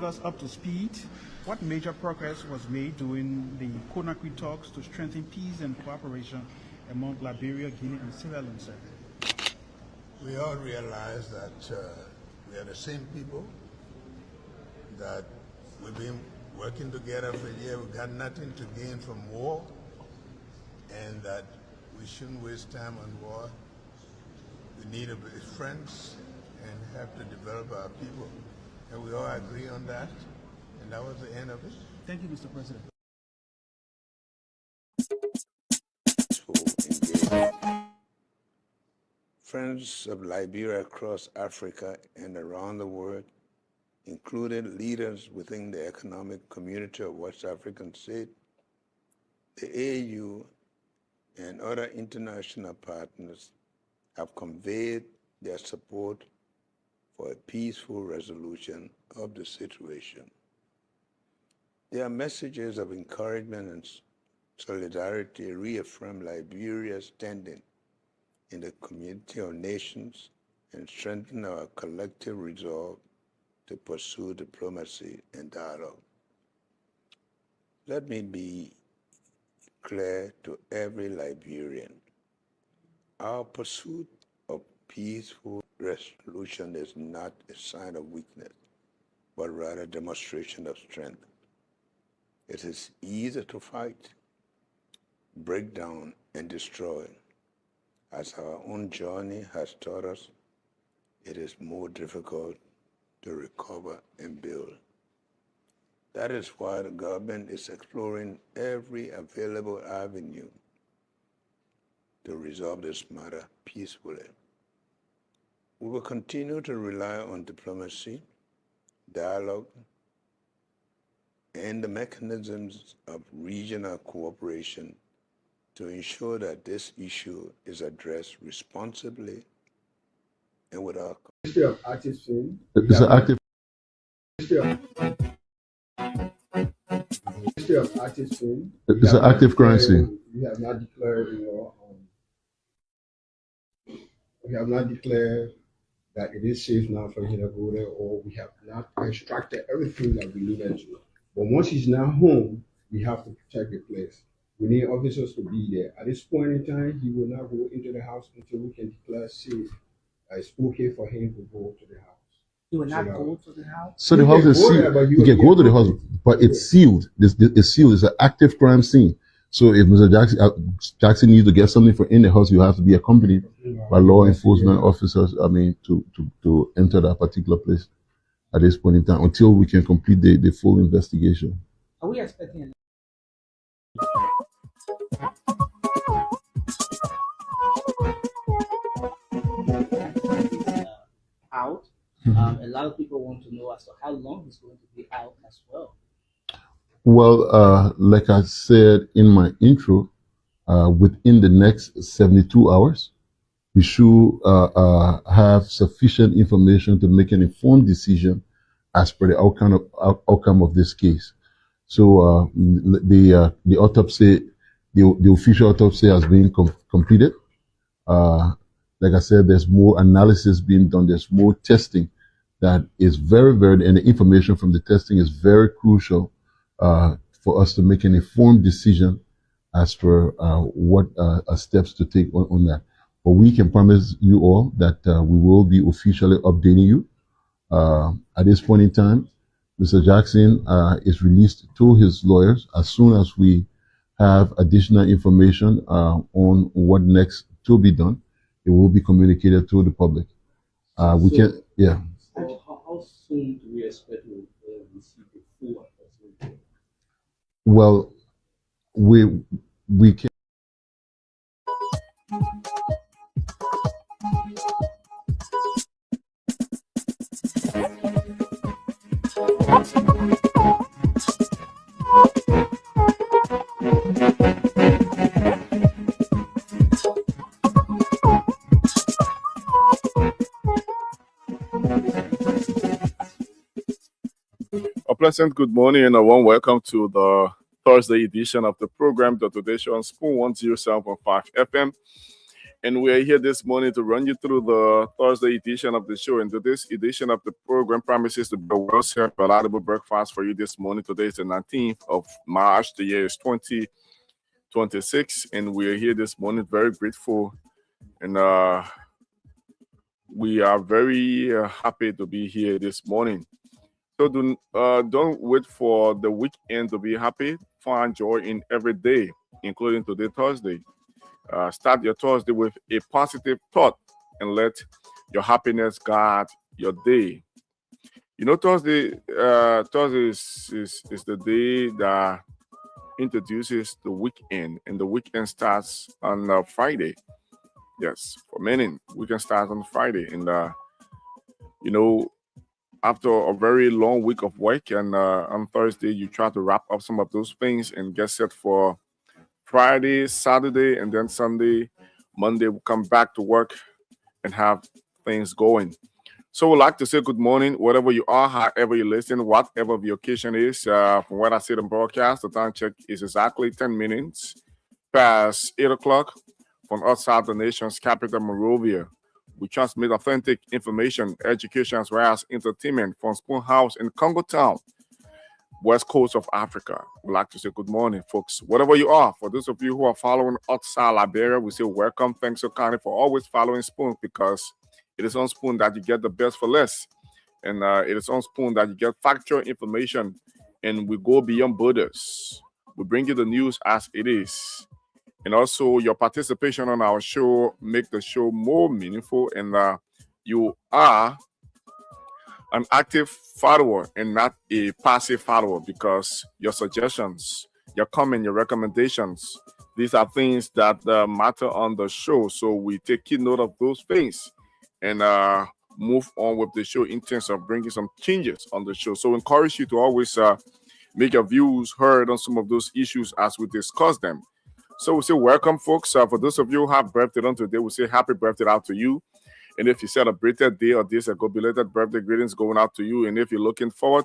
us up to speed. What major progress was made during the Conakry talks to strengthen peace and cooperation among Liberia, Guinea, and Sierra Leone, sir? We all realize that we are the same people, that we've been working together for a year, we've got nothing to gain from war, and that we shouldn't waste time on war. We need to be friends and have to develop our people. And we all agree on that, and that was the end of it. Thank you, Mr. President. Friends of Liberia across Africa and around the world, including leaders within the economic community of West African states, the AU and other international partners have conveyed their support for a peaceful resolution of the situation. Their messages of encouragement and solidarity reaffirm Liberia's standing in the community of nations and strengthen our collective resolve to pursue diplomacy and dialogue. Let me be clear to every Liberian. Our pursuit of peaceful resolution is not a sign of weakness, but rather a demonstration of strength. It is easy to fight, break down, and destroy. As our own journey has taught us, it is more difficult to recover and build. That is why the government is exploring every available avenue to resolve this matter peacefully. We will continue to rely on diplomacy, dialogue, and the mechanisms of regional cooperation to ensure that this issue is addressed responsibly and without. It's an active thing. It's an active. It's an active currency. We have not declared, we have not declared that it is safe now for him to go there, or we have not extracted everything that we needed to. But once he's now home, we have to protect the place. We need officers to be there. At this point in time, he will not go into the house until we can declare safe. It's okay for him to go to the house. He will not go to the house? So the house is sealed. You can go to the house, but it's sealed. It's sealed. It's an active crime scene. So if Mr. Jackson needs to get something from in the house, you have to be accompanied by law enforcement officers, to enter that particular place at this point in time until we can complete the full investigation. Are we expecting out? A lot of people want to know as to how long he's going to be out as well. Well, like I said in my intro, within the next 72 hours, we should have sufficient information to make an informed decision as per the outcome of this case. So the autopsy, the official autopsy has been completed. Like I said, there's more analysis being done. There's more testing that is very, and the information from the testing is very crucial for us to make an informed decision as per what steps to take on that. But we can promise you all that we will be officially updating you. At this point in time, Mr. Jackson is released to his lawyers as soon as we have additional information on what next to be done. It will be communicated to the public. How soon do we expect to receive the full assessment? Well, we can. A pleasant good morning and a warm welcome to the Thursday edition of the program, The Today Show on Spoon 107.5 FM. And we are here this morning to run you through the Thursday edition of the show. And this edition of the program promises to be a well-served, reliable breakfast for you this morning. Today is the 19th of March. The year is 2026. And we are here this morning very grateful. And we are very happy to be here this morning. So don't wait for the weekend to be happy. Find joy in every day, including today, Thursday. Start your Thursday with a positive thought and let your happiness guide your day. You know, Thursday is the day that introduces the weekend, and the weekend starts on Friday. Yes, for many, weekend starts on Friday, and you know, after a very long week of work, and on Thursday you try to wrap up some of those things and get set for Friday, Saturday, and then Sunday, Monday, we'll come back to work and have things going. So we'd like to say good morning, wherever you are, however you listen, whatever the occasion is. From what I said in broadcast, the time check is exactly 10 minutes past 8 o'clock from outside the nation's capital, Monrovia. We transmit authentic information, education, as well as entertainment from Spoon House in Congo Town, West Coast of Africa. We'd like to say good morning, folks, wherever you are. For those of you who are following outside Liberia, we say welcome. Thanks so kindly for always following Spoon, because it is on Spoon that you get the best for less. And it is on Spoon that you get factual information. And we go beyond borders. We bring you the news as it is. And also your participation on our show make the show more meaningful. And you are an active follower and not a passive follower, because your suggestions, your comment, your recommendations, these are things that matter on the show. So we take key note of those things and move on with the show in terms of bringing some changes on the show. So we encourage you to always make your views heard on some of those issues as we discuss them. So we say welcome, folks. For those of you who have birthday on today, we say happy birthday out to you. And if you celebrated day or days ago, belated birthday greetings going out to you. And if you're looking forward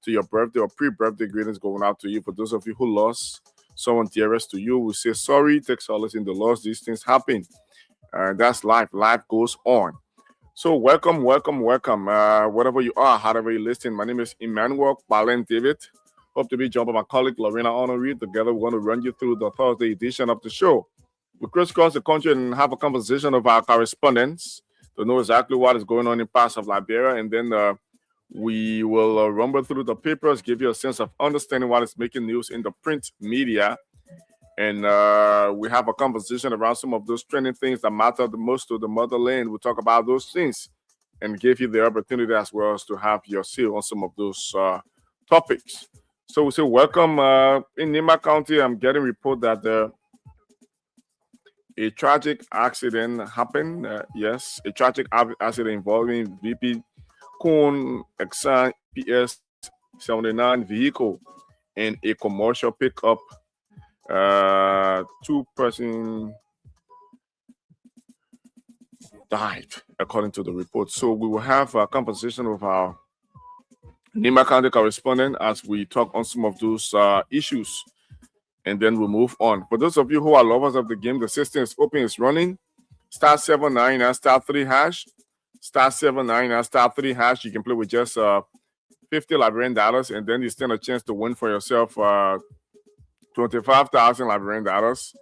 to your birthday or pre-birthday greetings going out to you. For those of you who lost someone dearest to you, we say sorry, take solace in the loss. These things happen. That's life. Life goes on. So welcome. Wherever you are, however you listen. My name is Emmanuel Balen David. Hope to be joined by my colleague Lorena Honoré. Together, we're going to run you through the Thursday edition of the show. We crisscross the country and have a conversation of our correspondents to know exactly what is going on in parts of Liberia, and then we will rumble through the papers, give you a sense of understanding what is making news in the print media, and we have a conversation around some of those trending things that matter the most to the motherland. We'll talk about those things and give you the opportunity as well as to have your say on some of those topics. So we say welcome. In Nimba County, I'm getting report that a tragic accident happened. Yes, a tragic accident involving VP Kun Exxon PS 79 vehicle and a commercial pickup. Two-person died, according to the report. So we will have a conversation with our Nimba County correspondent as we talk on some of those issues. And then we'll move on. For those of you who are lovers of the game, the system is open, it's running. Star 79 and star 3 hash. Star 79 and star 3 hash. You can play with just $50 Liberian dollars, and then you stand a chance to win for yourself 25,000 Liberian dollars,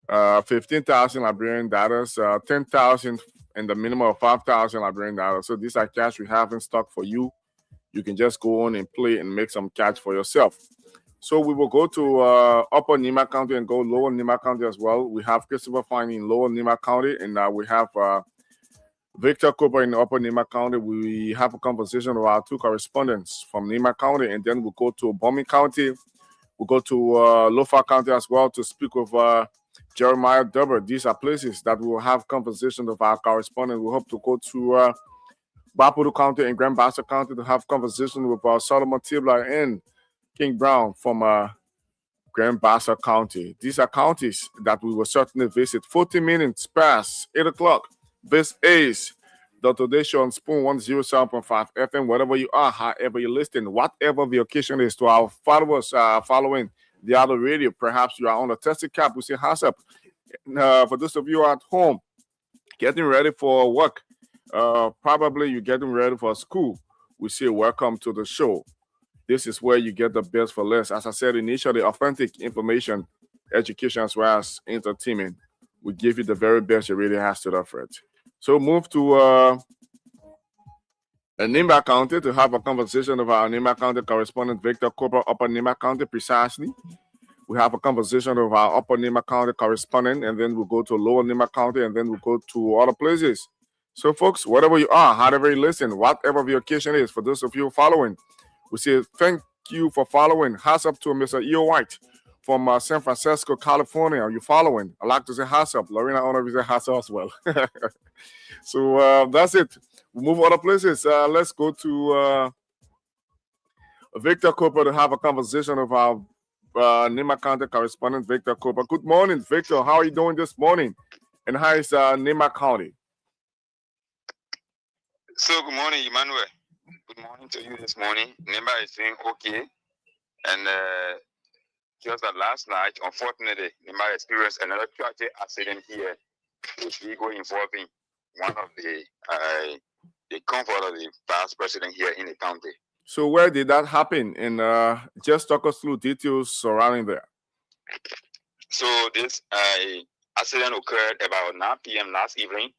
15,000 Liberian dollars, 10,000, and the minimum of 5,000 Liberian dollars. So these are cash we have in stock for you. You can just go on and play and make some cash for yourself. So we will go to Upper Nimba County and go Lower Nimba County as well. We have Christopher Fine in Lower Nimba County, and we have Victor Cooper in Upper Nimba County. We have a conversation with our two correspondents from Nimba County, and then we'll go to Bombing County. We'll go to Lofa County as well to speak with Jeremiah Dubber. These are places that we will have conversations with our correspondent. We hope to go to Bapuru County and Grand Bassa County to have conversation with Solomon Tibler and King Brown from Grand Bassa County. These are counties that we will certainly visit. 40 minutes past 8 o'clock. This is the Today Show on Spoon 107.5 FM. Wherever you are, however you're listening, whatever the occasion is, to our followers following the other radio. Perhaps you are on a testing cap. We say hands up. For those of you at home, getting ready for work, probably you're getting ready for school, we say welcome to the show. This is where you get the best for less. As I said initially, authentic information, education, as well as entertainment. We give you the very best it really has to offer. So move to Nimba County to have a conversation with our Nimba County correspondent, Victor Cooper, Upper Nimba County, precisely. We have a conversation with our Upper Nimba County correspondent, and then we'll go to Lower Nimba County, and then we'll go to other places. So, folks, whatever you are, however you listen, whatever the occasion is, for those of you following, we say thank you for following. Hats up to Mr. E.O. White from San Francisco, California. Are you following? I like to say hats up. Lorena, I want to say hats up as well. So that's it. We move other places. Let's go to Victor Cooper to have a conversation with our Nimba County correspondent, Victor Cooper. Good morning, Victor. How are you doing this morning? And how is Nimba County? So, good morning, Emmanuel. Good morning to you this morning. Nimba is doing okay. And just last night, unfortunately, Nimba experienced another tragic accident here, with vehicle involving one of the comfort of the vice president here in the county. So where did that happen? And just talk us through details surrounding that. So this accident occurred about 9 p.m. last evening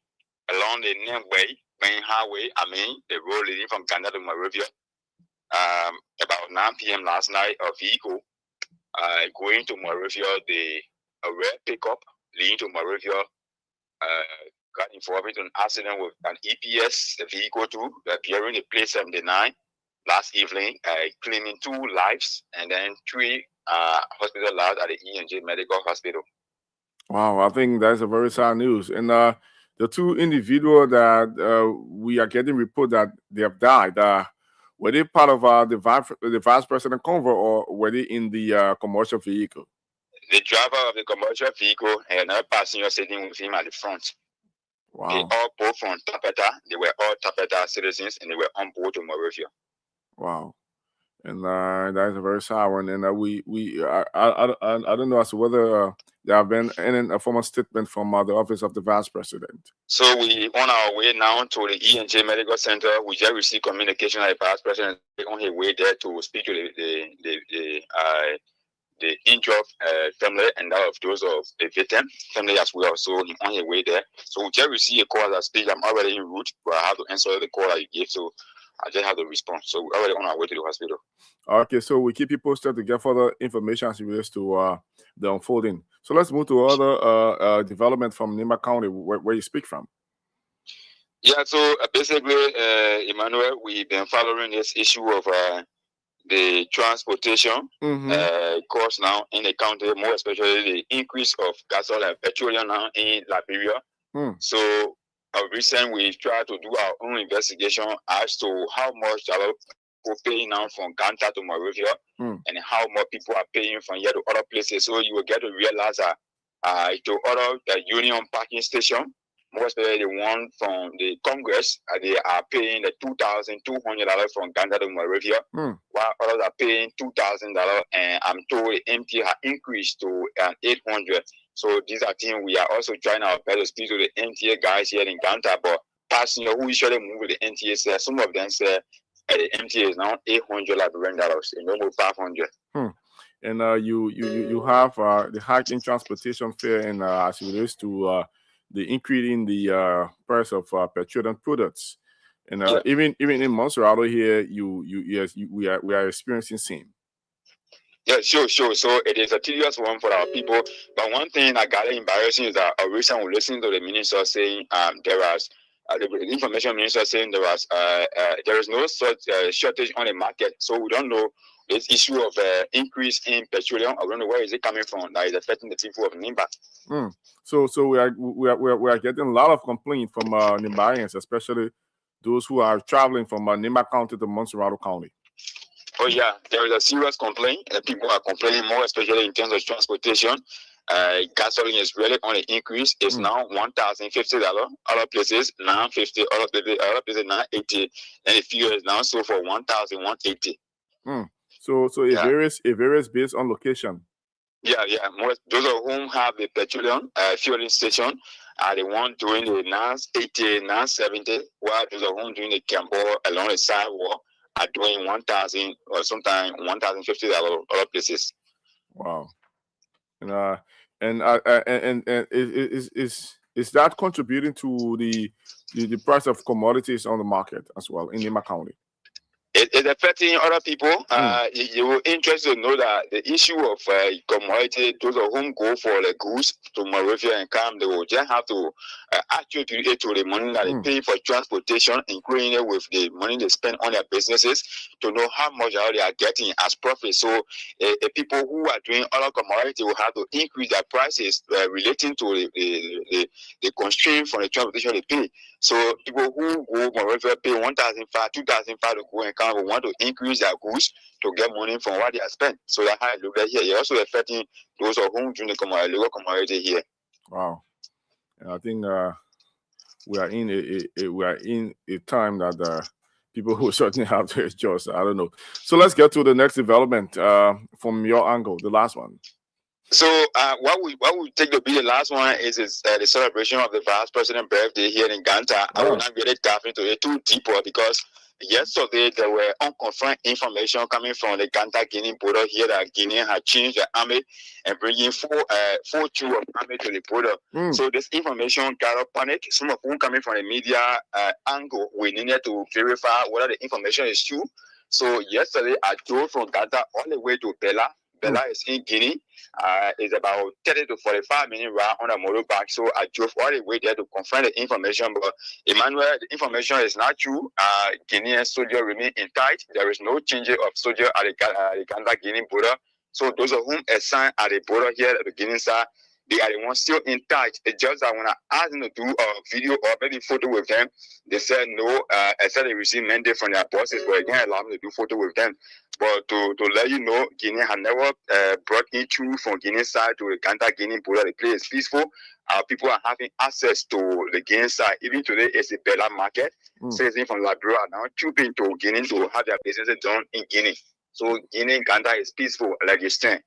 along the Nimba main highway, the road leading from Ghana to Monrovia. About 9 p.m. last night, a vehicle going to Monrovia, a red pickup leading to Monrovia, got involved in an accident with an EPS vehicle too, bearing the plate 79 last evening, claiming 2 lives and then 3 hospital lives at the E&J Medical Hospital. Wow, I think that's a very sad news. And the 2 individuals that we are getting report that they have died, were they part of the vice president convoy, or were they in the commercial vehicle? The driver of the commercial vehicle and another passenger sitting with him at the front. Wow. They all both from Tapeta. They were all Tapeta citizens, and they were on board to Monrovia. Wow. And that is a very sad one. And I don't know as to whether there have been any formal statement from the office of the vice president. So we on our way now to the E&J Medical Center. We just received communication that the vice president is on his way there to speak to the injured family and that of those of the victim family as well. So he's on his way there. So we just received a call as I speak. I'm already en route, but I have to answer the call that you gave. So I just have to respond. So we're already on our way to the hospital. Okay, so we keep you posted to get further information as it relates to the unfolding. So let's move to other development from Nimba County, where you speak from. Yeah, so basically, Emmanuel, we've been following this issue of the transportation cost now in the county, more especially the increase of gasoline and petroleum now in Liberia. So recently we tried to do our own investigation as to how much people paying now from Ghana to Monrovia and how much people are paying from here to other places. So you will get to realize that to other Union parking station, more especially the one from the Congress, they are paying the $2,200 from Ghana to Monrovia, while others are paying $2,000, and I'm told the MTA has increased to $800. So these are things we are also trying our best to speak to the MTA guys here in Ghana, but passenger who usually move with the MTA say some of them say the MTA is now $800 dollars and no more $500. And you have the hike in transportation fare, and as it relates to the increase in the price of petroleum products, and even in Montserrat here, we are experiencing same. Yeah, sure. So it is a tedious one for our people. But one thing that got embarrassing is that recently we listened to the minister saying there was the information minister saying there is no such shortage on the market. So we don't know this issue of increase in petroleum. I don't know where is it coming from that is affecting the people of Nimba. So we are getting a lot of complaints from Nimbarians, especially those who are traveling from Nimba County to Montserrat County. Oh yeah, there is a serious complaint, and people are complaining more, especially in terms of transportation. Gasoline is really on the increase. It's now $1,050. Other places $950. Other places $980. And the fuel is now sold for $1,180. So it varies based on location. Yeah. Most those of whom have a petroleum fueling station are the one doing the 980, 970, while those of whom doing the campo along the sidewalk are doing 1,000 or sometimes $1,050 other places. Wow. And is that contributing to the price of commodities on the market as well in Nimba County? It's affecting other people. You will interested to know that the issue of commodity, those of whom go for the goods to Monrovia and come, they will just have to attribute to the money that they pay for transportation, including it with the money they spend on their businesses, to know how much they are getting as profit. So the people who are doing other commodity will have to increase their prices relating to the constraint from the transportation they pay. So people who go Monrovia pay $1,500, $2,500 to go and come will want to increase their goods to get money from what they have spent. So that's how I look at here. It's also affecting those of whom doing the local commodity here. Wow. And I think we are in a time that people who certainly have to adjust. I don't know. So let's get to the next development from your angle, the last one. So what we take to be the last one is the celebration of the vice president's birthday here in Ganta. I will not get it into it too deeper because yesterday there were unconfirmed information coming from the Ganta Guinea border here that Guinea had changed the army and bringing four troops of army to the border. So this information got up panic. Some of whom coming from the media angle, we needed to verify whether the information is true. So yesterday I drove from Ganta all the way to Bella. Bella is in Guinea. It's about 30 to 45 minute ride on a motorbike. So I drove all the way there to confirm the information. But Emmanuel, the information is not true. Guinean soldiers remain intact. There is no change of soldier at the Ghana-Guinea border. So those of whom assigned at the border here at the Guinea side, they are the ones still intact. It's just that when I asked them to do a video or maybe photo with them, they said no, except they received mandate from their bosses, but again, allow me to do photo with them. But to let you know, Guinea had never brought in troops from Guinea side to the Ghana-Guinea border. The place is peaceful. People are having access to the Guinea side. Even today, it's a Bella market. Citizens from Liberia now trooping to Guinea to have their businesses done in Guinea. So Guinea and Ghana is peaceful, like you saying.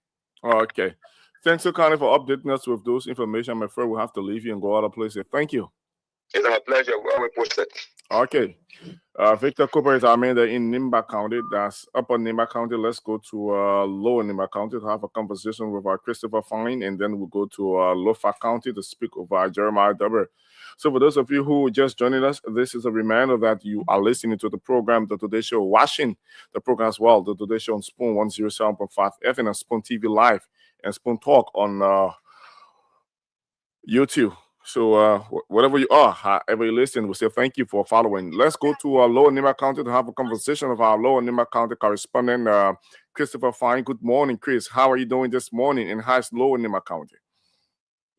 Okay. Thanks so kindly for updating us with those information. I'm afraid we'll have to leave you and go other places. Thank you. It's our pleasure. We'll post it. Okay. Victor Cooper is our man there in Nimba County. That's Upper Nimba County. Let's go to Lower Nimba County to have a conversation with Christopher Fine, and then we'll go to Lofa County to speak with Jeremiah Dubber. So for those of you who just joining us, this is a reminder that you are listening to the program, The Today Show, watching the program as well, The Today Show on Spoon 107.5 FM and Spoon TV Live and Spoon Talk on YouTube. So whatever you are, however you listen, we say thank you for following. Let's go to Lower Nimba County to have a conversation with our Lower Nimba County correspondent, Christopher Fine. Good morning, Chris. How are you doing this morning? And how's Lower Nimba County?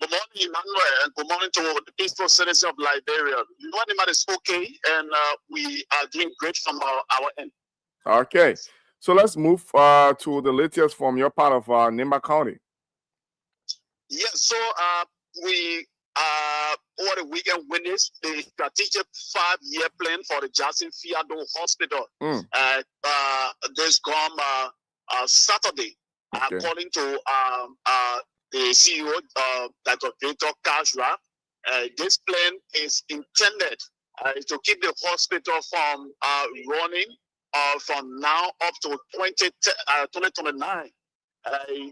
Good morning, Emmanuel, and good morning to the peaceful citizens of Liberia. Lower Nimba is okay, and we are doing great from our end. Okay. So let's move to the latest from your part of Nimba County. Yes, so we over the weekend witnessed the strategic 5-year plan for the Jackson Fiado Hospital. This come Saturday, according to the CEO, Dr. Victor Kajra. This plan is intended to keep the hospital from running from now up to 2029.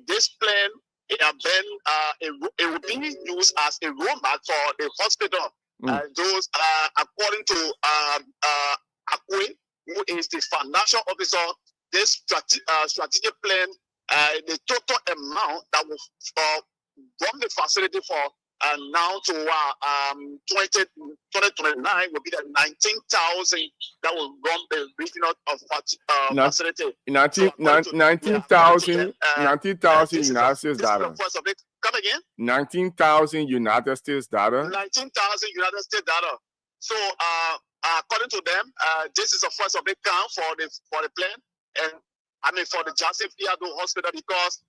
This plan it will be used as a roadmap for the hospital. Those according to Akwe, who is the financial officer, this strategic plan, the total amount that will run the facility for now to 2029 will be the 19,000 that will run the regional facility. 19,000 United States data. Come again? 19,000 United States data. 19,000 United States data. So according to them, this is the first of the count for the plan, and I mean for the Jackson Fiado Hospital, because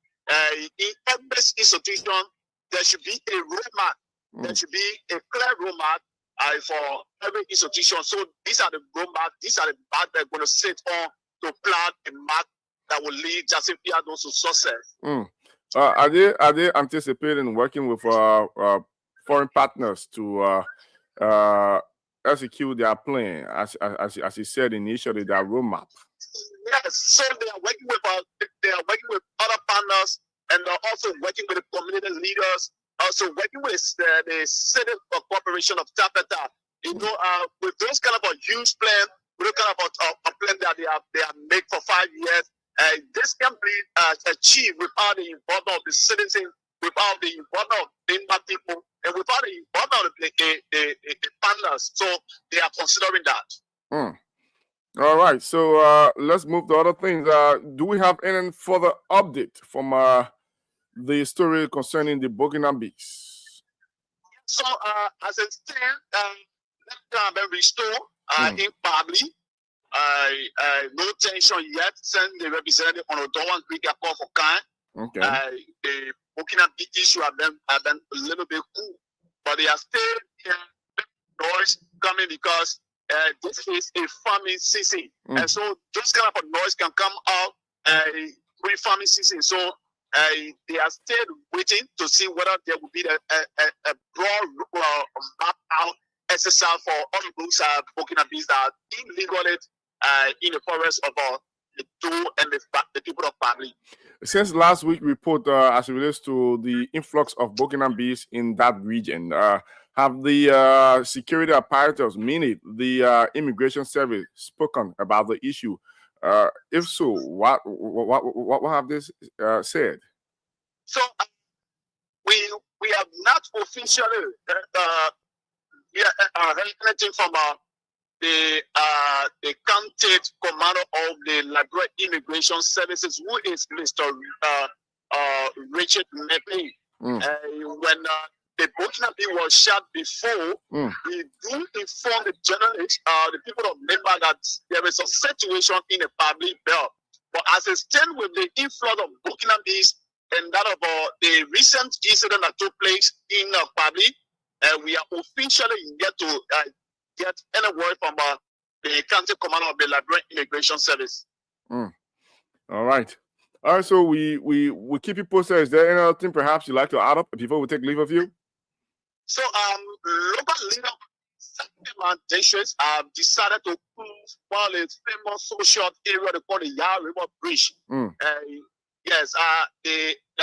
in every institution there should be a roadmap. There should be a clear roadmap for every institution. So these are the roadmap. These are the path they're going to sit on to plan a map that will lead Jackson Fiado to success. Are they anticipating working with foreign partners to execute their plan, as you said initially, their roadmap? Yes, so they are working with other partners, and they're also working with the community leaders, also working with the city corporation of Tapeta. You know, with those kind of a huge plan, with those kind of a plan that they have made for 5 years, this can be achieved without the involvement of the citizens, without the involvement of Nimba people, and without the involvement of the partners. So they are considering that. All right, so let's move to other things. Do we have any further update from the story concerning the Burkina Bees? So, as it stands, let have been restored in Pabli. No tension yet. Send the representative on Ottawa Greek call for kind. Okay. The Burkina Bee issue have been a little bit cool, but they are still noise coming because this is a farming season, and so those kind of noise can come out during farming season. So they are still waiting to see whether there will be a broad map out exercise for all those Burkina Bees that are illegally in the forest of the two and the people of Pabli. Since last week report, as it relates to the influx of Burkina Bees in that region, have the security apparatus, meaning the immigration service, spoken about the issue? If so, what have they said? So we have not officially heard anything from the county commander of the Liberia Immigration Services, who is Mr. Richard Nepe. When the Burkina Bee was shot before, we do inform the journalists, the people of Nimba, that there is a situation in the public belt. But as it stands with the influx of Burkina Bees and that of the recent incident that took place in Pabli, we are officially yet to get any word from the county commander of the Liberian Immigration Service. All right. All right, so we keep you posted. Is there any other thing perhaps you'd like to add up before we take leave of you? So, local leader districts have decided to close one of the famous social area they call the Yard River Bridge. Yes,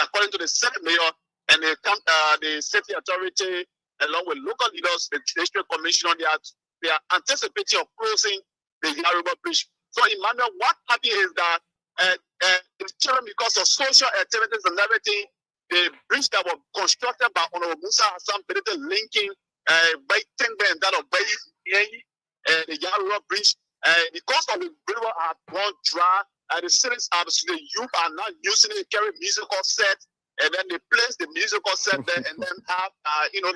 according to the Senate mayor and the city authority, along with local leaders, the district commissioner, they are anticipating of closing the Yard River Bridge. So, Emmanuel, what happened is that because of social activities and everything, the bridge that was constructed by Honorable Musa Hassan, linking by Timber and that of Bay, the Yard River Bridge, because of the river have gone dry, the citizens, the youth are not using it, carry musical sets, and then they place the musical set there and then have,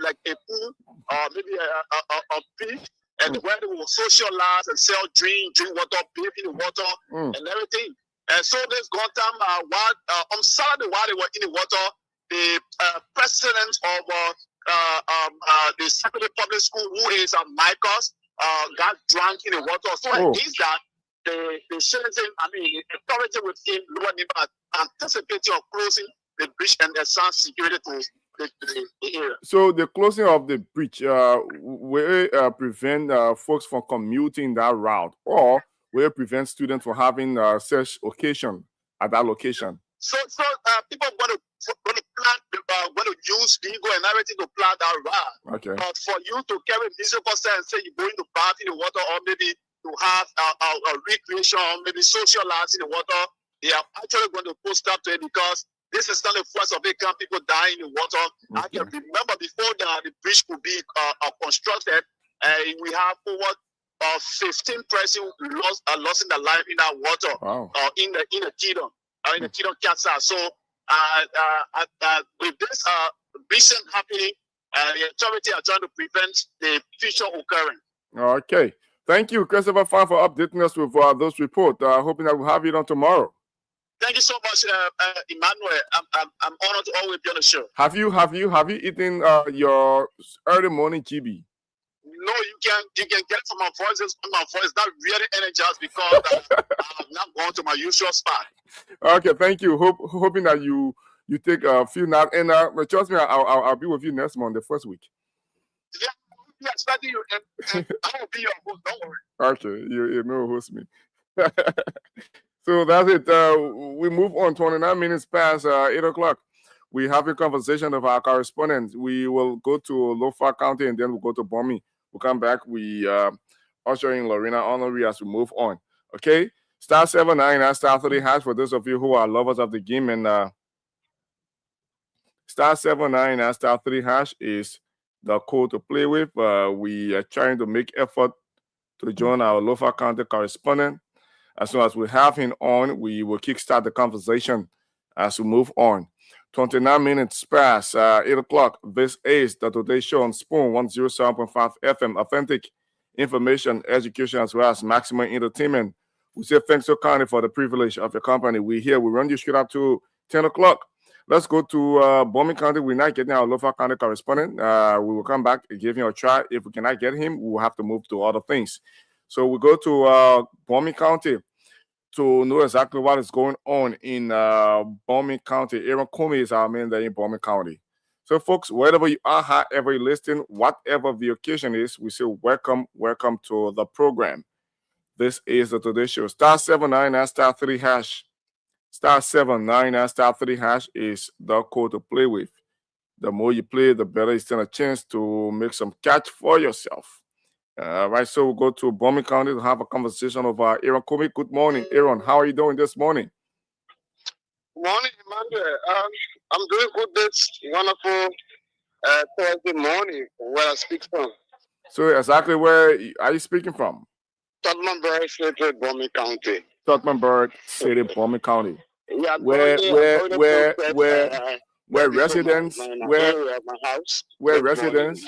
like a pool or maybe a beach, and where they will socialize and sell drink water, bathe in the water, and everything. And so this one time, on Saturday, while they were in the water, the president of the Secondary Public School, who is Michaels, got drunk in the water. So against that, the citizen, the authority within Lower Nimba anticipating of closing the bridge and the sound security to the area. So the closing of the bridge will prevent folks from commuting that route, or will prevent students from having such occasion at that location? So people want to use vehicle and everything to plan that route. Okay. But for you to carry musical set and say you're going to bath in the water, or maybe to have a recreation, or maybe socialize in the water, they are actually going to post up to it, because this is not the first of it. People die in the water. Okay. I can remember before the bridge could be constructed, we have over 15 persons lost in their life in that water. Wow. In the kingdom, in the kingdom Casa. So with this recent happening, the authority are trying to prevent the future occurring. Okay. Thank you, Christopher Farr, for updating us with those reports. Hoping that we'll have you on tomorrow. Thank you so much, Emmanuel. I'm honored to always be on the show. Have you eaten your early morning GB? No, you can get from my voice. My voice not really energized because I'm not going to my usual spot. Okay, thank you. Hoping that you you take a few naps, and but trust me, I'll be with you next month, the first week. Yeah, study you, and I will be your host. Don't worry. Okay, you may host me. So that's it. We move on. 29 minutes past 8 o'clock. We have a conversation with our correspondent. We will go to Lofa County and then we'll go to Bomi. We'll come back. We usher in Lorena Honorary as we move on. Okay? Star 79 star 30 hash for those of you who are lovers of the game. And star 79 star 30 hash is the code to play with. We are trying to make effort to join our Lofa County correspondent. As soon as we have him on, we will kickstart the conversation as we move on. 29 minutes past 8 o'clock. This is the Today Show on Spoon 107.5 FM. Authentic information, education, as well as maximum entertainment. We say thanks to Connie for the privilege of your company. We run you straight up to 10 o'clock. Let's go to Bomi County. We're not getting our Lofa County correspondent. We will come back and give him a try. If we cannot get him, we will have to move to other things. So we go to Bomi County to know exactly what is going on in Bomi County. Aaron Comey is our man there in Bomi County. So, folks, wherever you are, however you're listening, whatever the occasion is, we say welcome to the program. This is the Today Show. Star 79 star 3 hash. Star 79 star 3 hash is the code to play with. The more you play, the better you stand a chance to make some catch for yourself. Right, so we'll go to Bomi County to have a conversation with Aaron Comey. Good morning, Aaron. How are you doing this morning? Morning, Emmanuel. I'm doing good this wonderful Thursday morning where I speak from. So exactly where are you speaking from? Tottenburg City, Bomi County. Tottenburg City, Bomi County. Yeah, where residents, my house, where residents,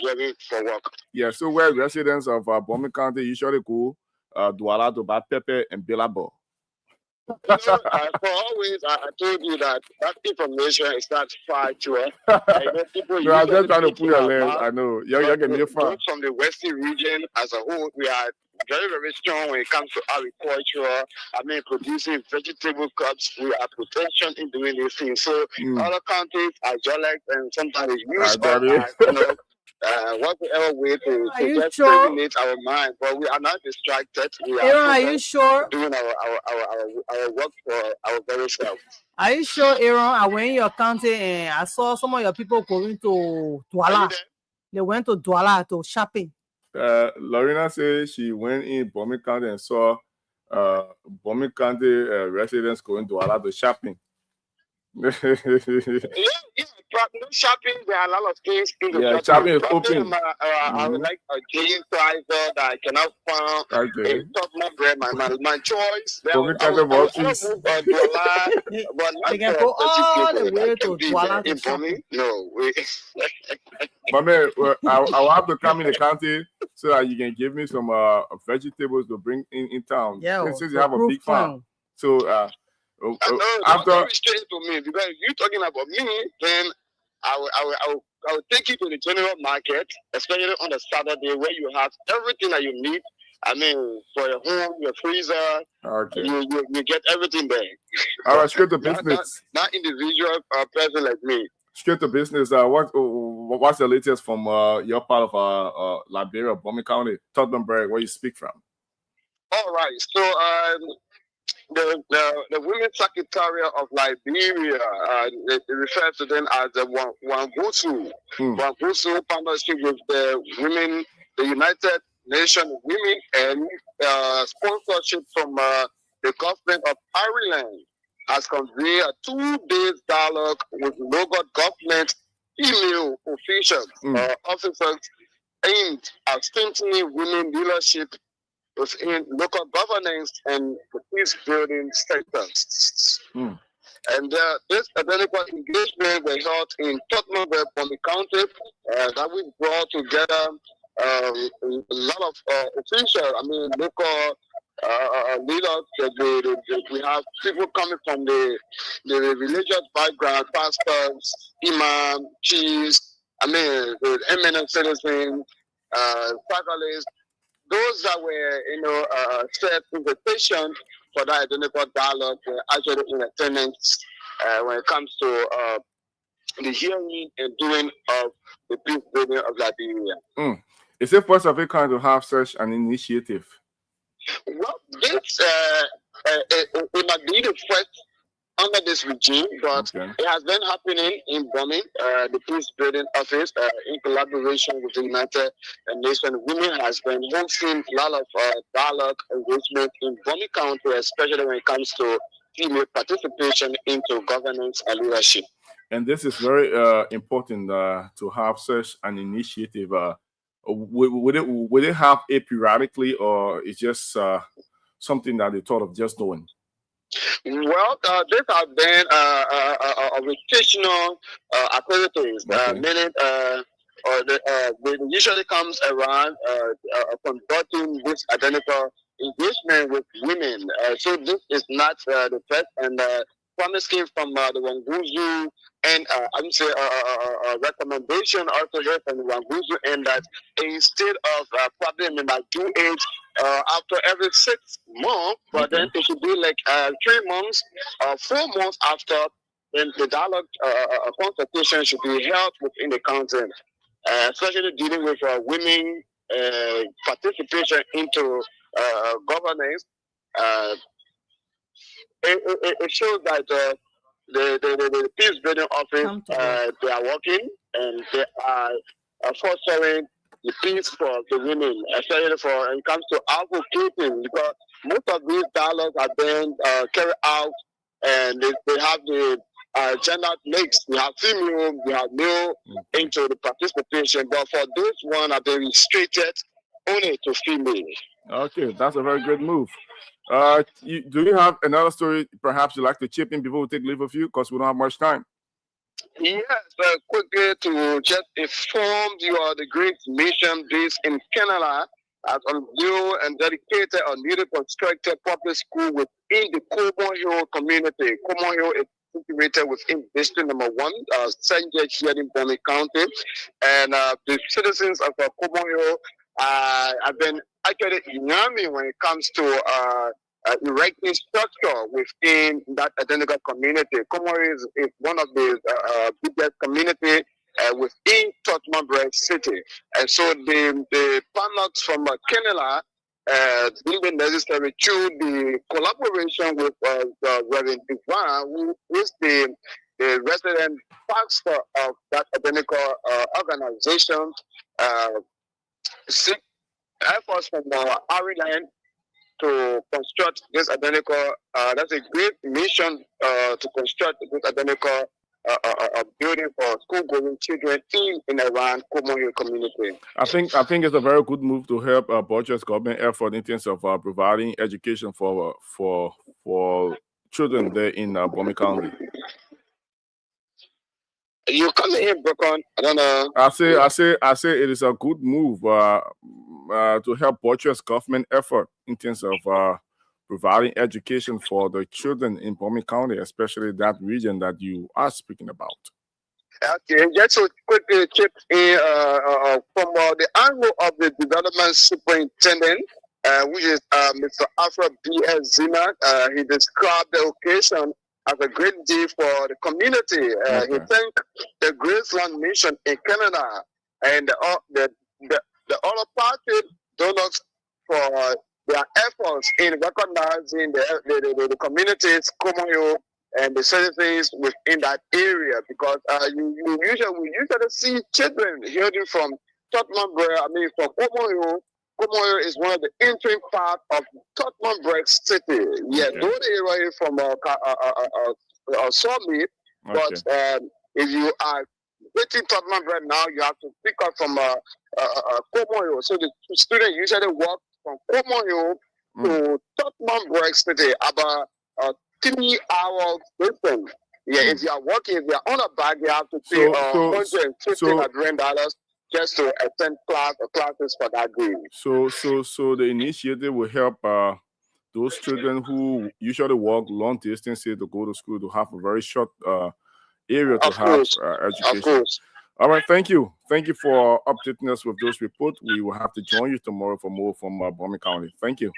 for work. Yeah, so where residents of Bomi County usually go, Douala, Doba, Pepe, and Bilabo. For always, I told you that information is not factual. No, I'm just trying to put your lens. I know. You're getting your fun. From the Western region as a whole, we are very, very strong when it comes to agriculture. Producing vegetable crops. We are protection in doing these things. So other countries are jealous and sometimes use whatever way to just terminate our mind. But we are not distracted. We are you sure? Doing our work for our very self. Are you sure, Aaron? I went in your county and I saw some of your people going to Douala. They went to Douala to shopping. Lorena says she went in Bomi County and saw Bomi County residents going to Douala to shopping. Shopping, there are a lot of things in the shopping is open. I would like a game driver that I cannot find. Okay. My choice. Bomi County they can go all the way to Douala to shopping. No, But man, I will have to come in the county so that you can give me some vegetables to bring in town. Yeah, since you have a big farm. So after straight to me, because if you're talking about me, then I will take you to the general market, especially on a Saturday where you have everything that you need. For your home, your freezer, okay. You get everything there. All right, straight to business. Not individual person like me. Straight to business. What's the latest from your part of Liberia, Bomi County, Tottenburg, where you speak from? All right. So the Women's Secretariat of Liberia, it refers to them as the Wangusu. Wangusu partnership with the women, the United Nations Women, and sponsorship from the government of Ireland has convened a 2-day dialogue with local government female officials, officers aimed at strengthening women leadership within local governance and peace building sectors. And this identical engagement was held in Tottenburg, Bomi County, that we brought together a lot of officials, local leaders. We have people coming from the religious background, pastors, imams, chiefs, the eminent citizens, faculties, those that were, set invitation for that identical dialogue actually in attendance when it comes to the hearing and doing of the peace building of Liberia. Is it first of a kind to have such an initiative? Well, this it might be the first under this regime, but it has been happening in Bomi, the peace building office, in collaboration with the United Nations. Women has been hosting a lot of dialogue engagement in Bomi County, especially when it comes to female participation into governance and leadership. And this is very important to have such an initiative. Would it have it periodically, or it's just something that they thought of just doing? Well, this has been a rotational activities, meaning it usually comes around conducting this identical engagement with women. So this is not the first, and promise came from the Wanguzu, and I would say a recommendation also here from the Wanguzu, and that instead of probably in my due age, after every 6 months, but then it should be like 3 months, 4 months after, then the dialogue consultation should be held within the county, especially dealing with women participation into governance. It shows that the peace building office, they are working and they are fostering the peace for the women, especially for when it comes to advocating, because most of these dialogues have been carried out and they have the gender mix. We have female, we have male into the participation, but for this one, have been restricted only to female. Okay, that's a very good move. Do you have another story perhaps you'd like to chip in before we take leave of you, because we don't have much time? Yes, quickly to just inform you of the great mission based in Canada as unveiled and dedicated a newly constructed public school within the Coburn Hill community. Coburn Hill is situated within District Number 1, St. George here in Bomi County, and the citizens of Coburn Hill have been actually unanimous when it comes to erecting structure within that identical community. Coburn is one of the biggest community within Tottenham City, and so the partners from Canada deemed it necessary through the collaboration with Reverend Divine, who is the resident pastor of that identical organization, seek efforts from Ireland to construct this identical. That's a great mission to construct this identical building for school-going children in around Coburn Hill community. I think it's a very good move to help Borger's government effort in terms of providing education for children there in Bomi County. You come in, Brooklyn. I don't know. I say it is a good move to help Borger's government effort in terms of providing education for the children in Bomi County, especially that region that you are speaking about. Okay, just to quickly chip in from the angle of the development superintendent, which is Mr. Afra B.S. Zima. He described the occasion as a great day for the community. He thanked the Graceland Mission in Canada and the other party donors for their efforts in recognizing the communities, Coburn Hill, and the citizens within that area, because we usually see children hearing from Tottenham, from Coburn Hill. Coburn Hill is one of the entering part of Tottenham City. Yeah, though the area is from Summit, but if you are waiting Tottenham now, you have to pick up from Coburn Hill. So the students usually walk from Coburn Hill to Tottenham City, about 3 hours distance. Yeah, if you are working, if you are on a bag, you have to pay $150 just to attend classes for that day. So the initiative will help those children who usually walk long distances to go to school to have a very short area to have education. Of course. All right, thank you. Thank you for updating us with those reports. We will have to join you tomorrow for more from Bomi County. Thank you.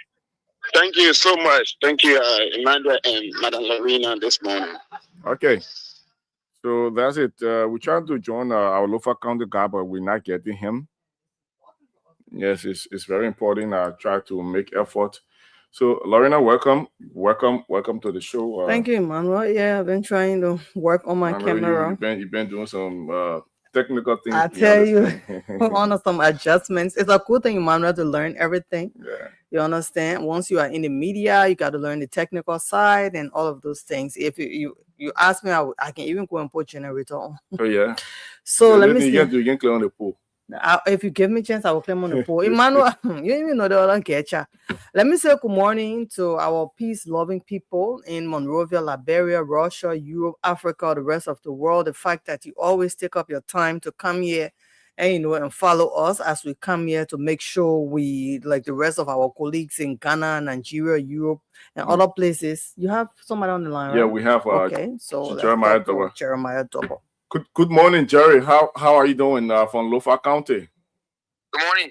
Thank you so much. Thank you, Amanda and Madam Lorena, this morning. Okay. So that's it. We're trying to join our local county guy, but we're not getting him. Yes, it's very important. I try to make effort. So, Lorena, welcome to the show. Thank you, Emmanuel. Yeah, I've been trying to work on my camera. You've been doing some technical things. I tell you, on some adjustments. It's a cool thing, Emmanuel, to learn everything. Yeah. You understand? Once you are in the media, you got to learn the technical side and all of those things. If you ask me, I can even go and put generator on. Oh yeah. So let me see. You can clear on the pool. If you give me a chance, I will climb on the pole. Emmanuel, you even know the other catcher. Let me say good morning to our peace-loving people in Monrovia, Liberia, Russia, Europe, Africa, the rest of the world. The fact that you always take up your time to come here and and follow us as we come here to make sure we, like the rest of our colleagues in Ghana, Nigeria, Europe, and other places. You have somebody on the line, right? Yeah, we have. Okay, so Jeremiah Double. Good morning, Jerry. How are you doing from Lofa County? Good morning.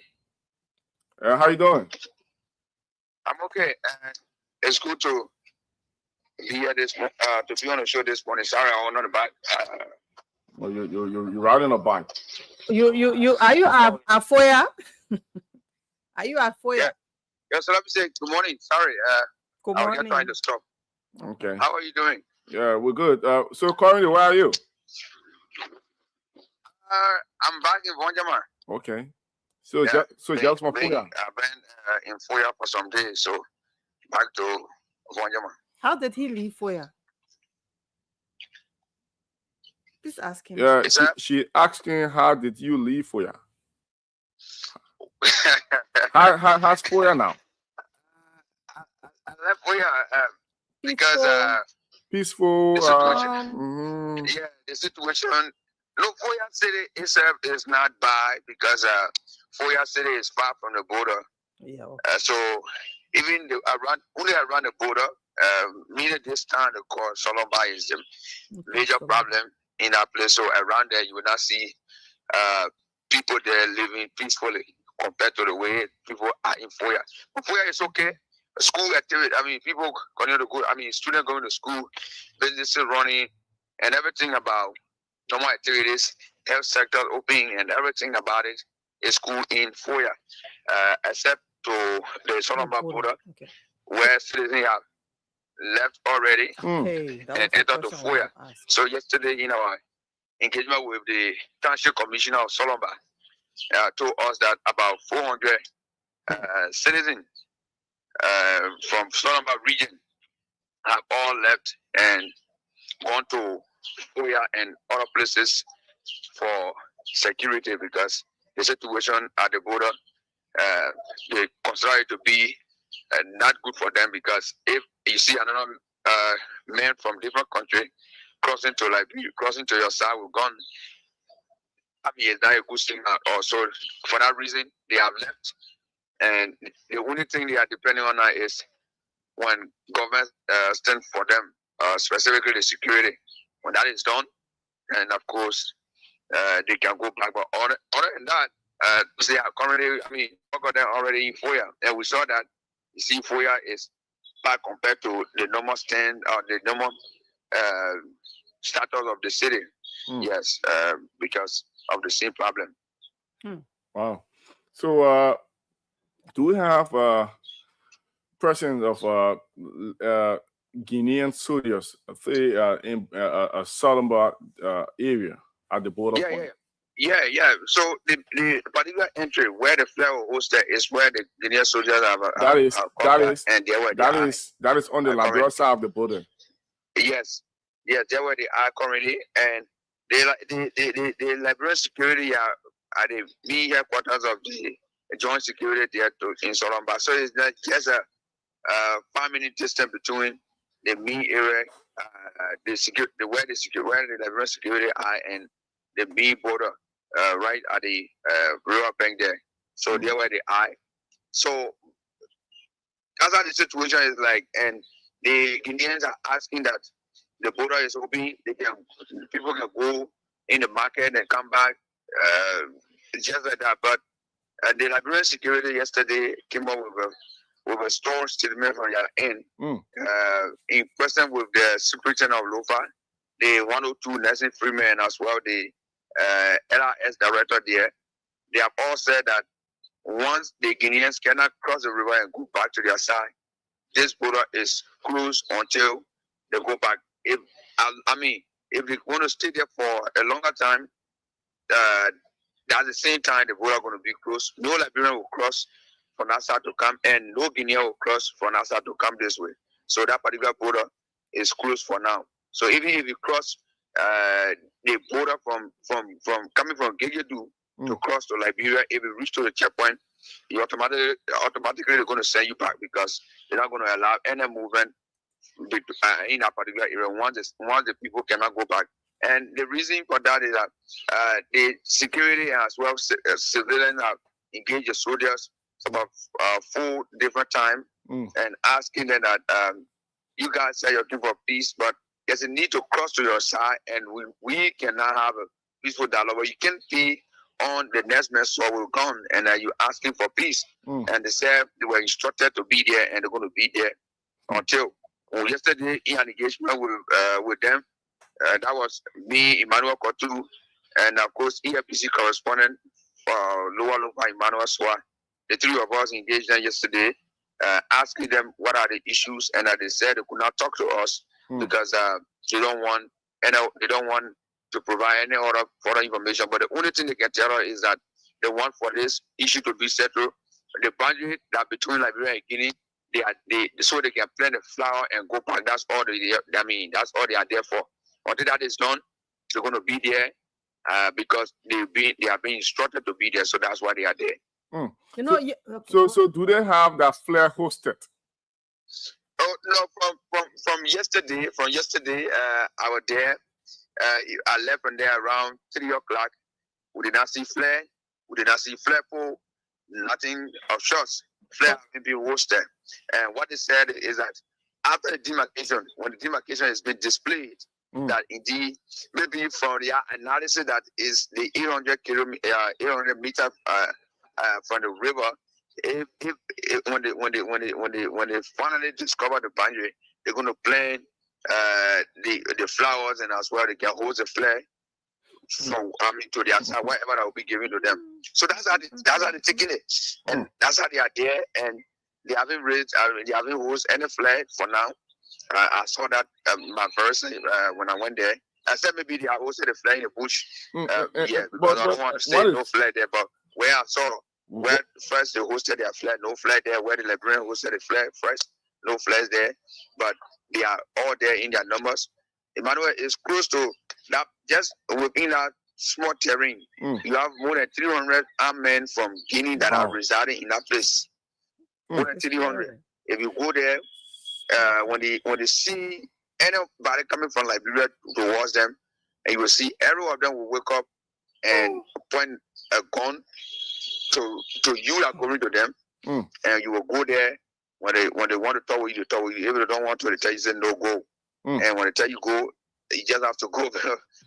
How you doing? I'm okay. It's good to be here to be on the show this morning. Sorry, I was on the back. Well, you're riding a bike. You are you at Foya? Are you at Foya? Yeah. So let me say good morning. Sorry. Good I morning. was trying to stop. Okay. How are you doing? Yeah, we're good. So currently, where are you? I'm back in Vonjama. Okay. So just from Foya. I've been in Foya for some days, so back to Vonjama. How did he leave Foya? Please ask him. Yeah, she asking how did you leave Foya? How's Foya now? I left Foya because peaceful. Yeah, the situation. Look, Foya City itself is not bad because Foya City is far from the border. Yeah. So even only around the border, meaning this town called Solomba is the major problem in that place. So around there, you will not see people there living peacefully compared to the way people are in Foya. Foya is okay. School activity. I mean, people continue to go. I mean, students going to school, businesses running, and everything about normal activities, health sector opening, and everything about it is cool in Foya, except to the Solomba border, where citizens have left already and entered the Foya. So yesterday, in our engagement with the Township Commissioner of Solomba, told us that about 400 citizens from Solomba region have all left and gone to Foya and other places for security because the situation at the border, they consider it to be not good for them because if you see another man from different country crossing to your side with gun, I mean, it's not a good thing at all. So for that reason, they have left. And the only thing they are depending on now is when government stand for them, specifically the security. When that is done, and of course, they can go back. But other than that, they are currently, I mean, they're already in Foya. And we saw that, you see, Foya is back compared to the normal stand or the normal status of the city. Yes, because of the same problem. Wow. So, do we have presence of Guinean soldiers, say, in a Solomba area at the border? Yeah. So the particular entry where the flag was hosted is where the Guinean soldiers have. That is on the Liberia side of the border. Yes, they were they are currently, and the Liberian security are at the main headquarters of the joint security there in Solomba. So it's not just a 5-minute distance between the main area, where the Liberian security are, and the main border, right at the river bank there. So there where they are. So that's how the situation is like, and the Guineans are asking that the border is open. People can go in the market and come back, just like that. But the Liberian security yesterday came up with a strong statement from their end, in person with the superintendent of Lofa the 102 nursing freemen as well, the LRS director there, they have all said that once the Guineans cannot cross the river and go back to their side, this border is closed until they go back. If if they want to stay there for a longer time, at the same time the border going to be closed. No Liberian will cross from that side to come, and no Guinean will cross from that side to come this way. So that particular border is closed for now. So even if you cross the border from coming from Gegedu to cross to Liberia, if you reach to the checkpoint, you automatically they're going to send you back, because they're not going to allow any movement in that particular area once the people cannot go back. And the reason for that is that the security as well civilians have engaged the soldiers about 4 different times and asking them that you guys say you're looking for peace, but there's a need to cross to your side, and we cannot have a peaceful dialogue. You can't be on the next man's soil gun and you're asking for peace. And they said they were instructed to be there, and they're going to be there until yesterday in an engagement with them. That was me, Emmanuel Kotu, and of course EFPC correspondent Lower Lumpa Emmanuel Swa. The 3 of us engaged them yesterday, asking them what are the issues, and they said they could not talk to us because they don't want to provide any other further information. But the only thing they can tell us is that they want for this issue to be settled. The boundary that between Liberia and Guinea, so they can plant the flower and go back. That's all that's all they are there for. Until that is done, they're going to be there because they are being instructed to be there. So that's why they are there. You know, so do they have that flare hosted? Oh no! From yesterday, I was there. I left from there around 3 o'clock. We did not see flare. We did not see flare pole. Nothing of shots. Flare have been hosted. And what they said is that after the demarcation, when the demarcation has been displayed, that indeed maybe from the analysis that is the 800 meter from the river, when they finally discover the boundary, they're going to plant the flowers, and as well they can hold the flare from to the outside, whatever that will be given to them. So that's how they're taking it, and that's how they are there, and they haven't hosted any flare for now. I saw that my person when I went there. I said maybe they hosted a flare in the bush. Because I don't want to say no flare there, but where I saw where first they hosted their flare, no flare there. Where the Liberian hosted the flare first, no flares there. But they are all there in their numbers. Emmanuel is close to that, just within that small terrain. You have more than 300 armed men from Guinea that are residing in that place. More than 300. If you go there, when they see anybody coming from Liberia towards them, and you will see every one of them will wake up and point a gun to you that going to them, and you will go there. When they want to talk with you, they talk with you. If they don't want to, they tell you say no go. And when they tell you go, you just have to go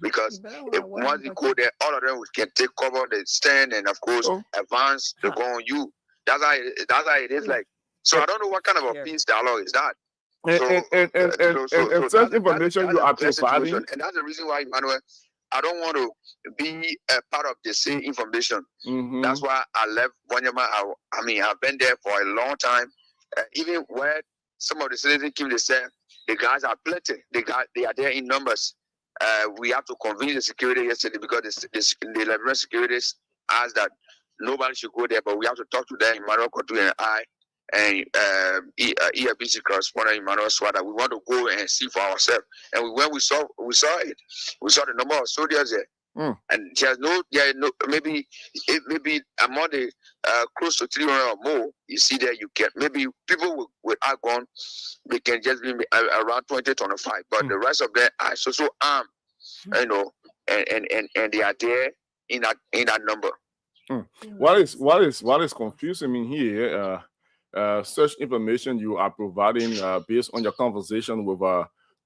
because once you go there, all of them can take cover, they stand, and of course advance to go on you. That's how it is like. So I don't know what kind of a peace dialogue is that. And such information you are providing, and that's the reason why, Emmanuel, I don't want to be a part of the same information. That's why I left Wanyama. I've been there for a long time. Even where some of the citizens came, they said the guys are plenty. They are there in numbers. We have to convince the security yesterday because the Liberian securities asked that nobody should go there, but we have to talk to them, Emmanuel Kotu and I, and EFPC correspondent Emmanuel Swada. We want to go and see for ourselves. And when we saw it. We saw the number of soldiers there. And maybe among the close to 300 or more, you see there you get maybe people with gun, they can just be around 20-25, but the rest of them are so armed, and they are there in that number. What is confusing me here? Such information you are providing based on your conversation with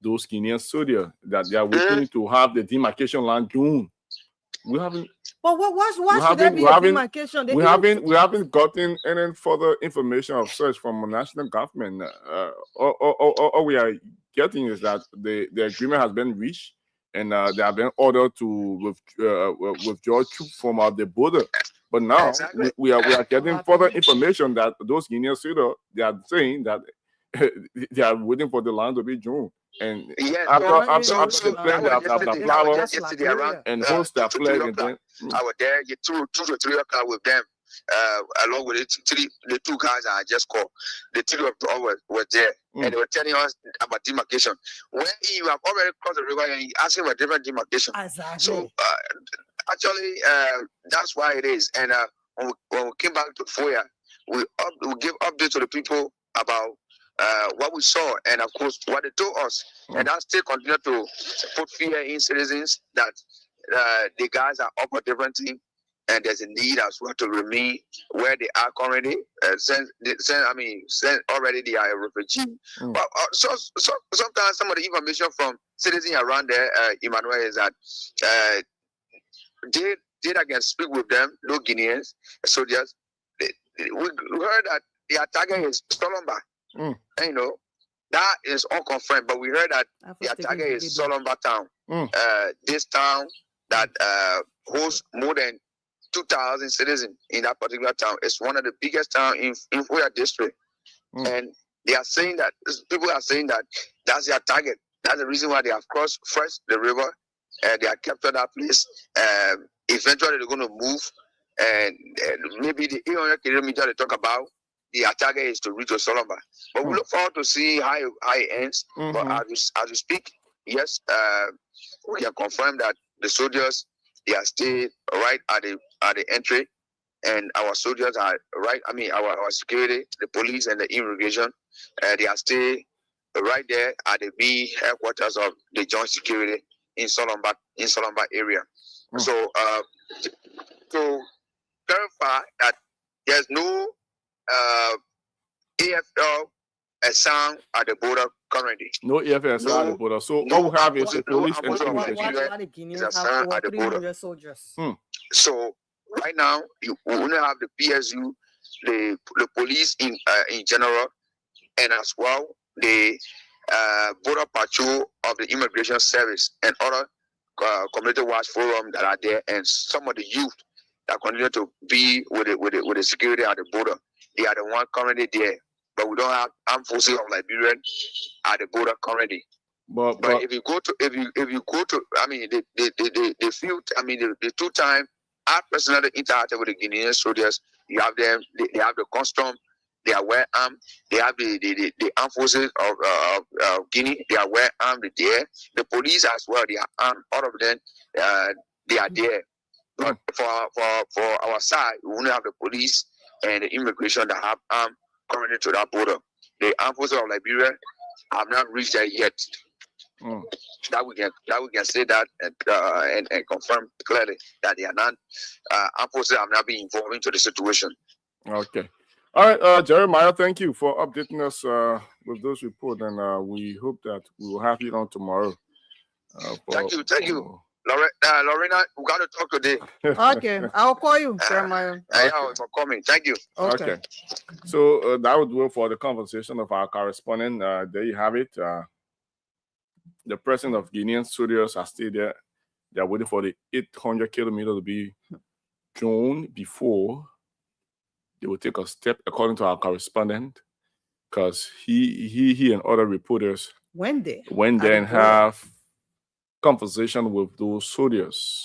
those Kenyan soldiers that they are waiting to have the demarcation line done. We haven't. But why should there be a demarcation? We haven't gotten any further information of such from the national government. All we are getting is that the agreement has been reached and they have been ordered to withdraw troops from the border. But now we are getting further information that those Guinean soldiers, they are saying that they are waiting for the land to be June. And after the plan, they have flowers yesterday around and host their flag, and then I was there. You two to 3 o'clock with them, along with the two guys I just called. The three of them were there, and they were telling us about demarcation. When you have already crossed the river, and you asking about different demarcation. Exactly. So actually, that's why it is. And when we came back to Foya, we give updates to the people about what we saw, and of course what they told us, and that still continue to put fear in citizens that the guys are up for different things, and there's a need as well to remain where they are currently. Since already they are a refugee. But sometimes some of the information from citizens around there, Emmanuel, is that they can speak with them, no Guineans. So we heard that their target is Solomba. And, you know, that is unconfirmed, but we heard that their target is Solomba town. This town that hosts more than 2,000 citizens in that particular town. It's one of the biggest towns in Foya district. And they are saying that, people are saying that that's their target. That's the reason why they have crossed first the river, and they are kept at that place. Eventually they're going to move, and maybe the 800 kilometers they talk about, the target is to reach Solomba. But we look forward to see how it ends. But as we speak, yes, we can confirm that the soldiers, they are still right at the entry, and our soldiers are right. I mean, our security, the police and the immigration, they are still right there at the B headquarters of the joint security in Solomba area. So to clarify that there's no AFL sound at the border currently. No AFL at the border. So all we have is the police and immigration. At the border. So right now you only have the PSU, the police in general, and as well the border patrol of the immigration service and other community watch forum that are there, and some of the youth that continue to be with the security at the border. They are the one currently there, but we don't have armed forces of Liberia at the border currently. But if you go to, I mean, the field, I mean, the 2 times I personally interacted with the Guinean soldiers. You have them, they have the custom, they are well armed. They have the armed forces of Guinea, they are well armed there. The police as well, they are armed. All of them, they are there. But for our side, we only have the police and the immigration that have armed currently to that border. The armed forces of Liberia have not reached there yet. That we can say that and confirm clearly that they are not armed forces have not been involved into the situation. Okay. All right, Jeremiah, thank you for updating us with those reports, and we hope that we will have you on tomorrow. Thank you. Lorena, we got to talk today. Okay, I'll call you, Jeremiah. For coming. Thank you. Okay. So that would do it for the conversation of our correspondent. There you have it. The president of Guinean soldiers are still there. They are waiting for the 800 kilometers to be drawn before they will take a step, according to our correspondent, because he and other reporters went there and have conversation with those soldiers,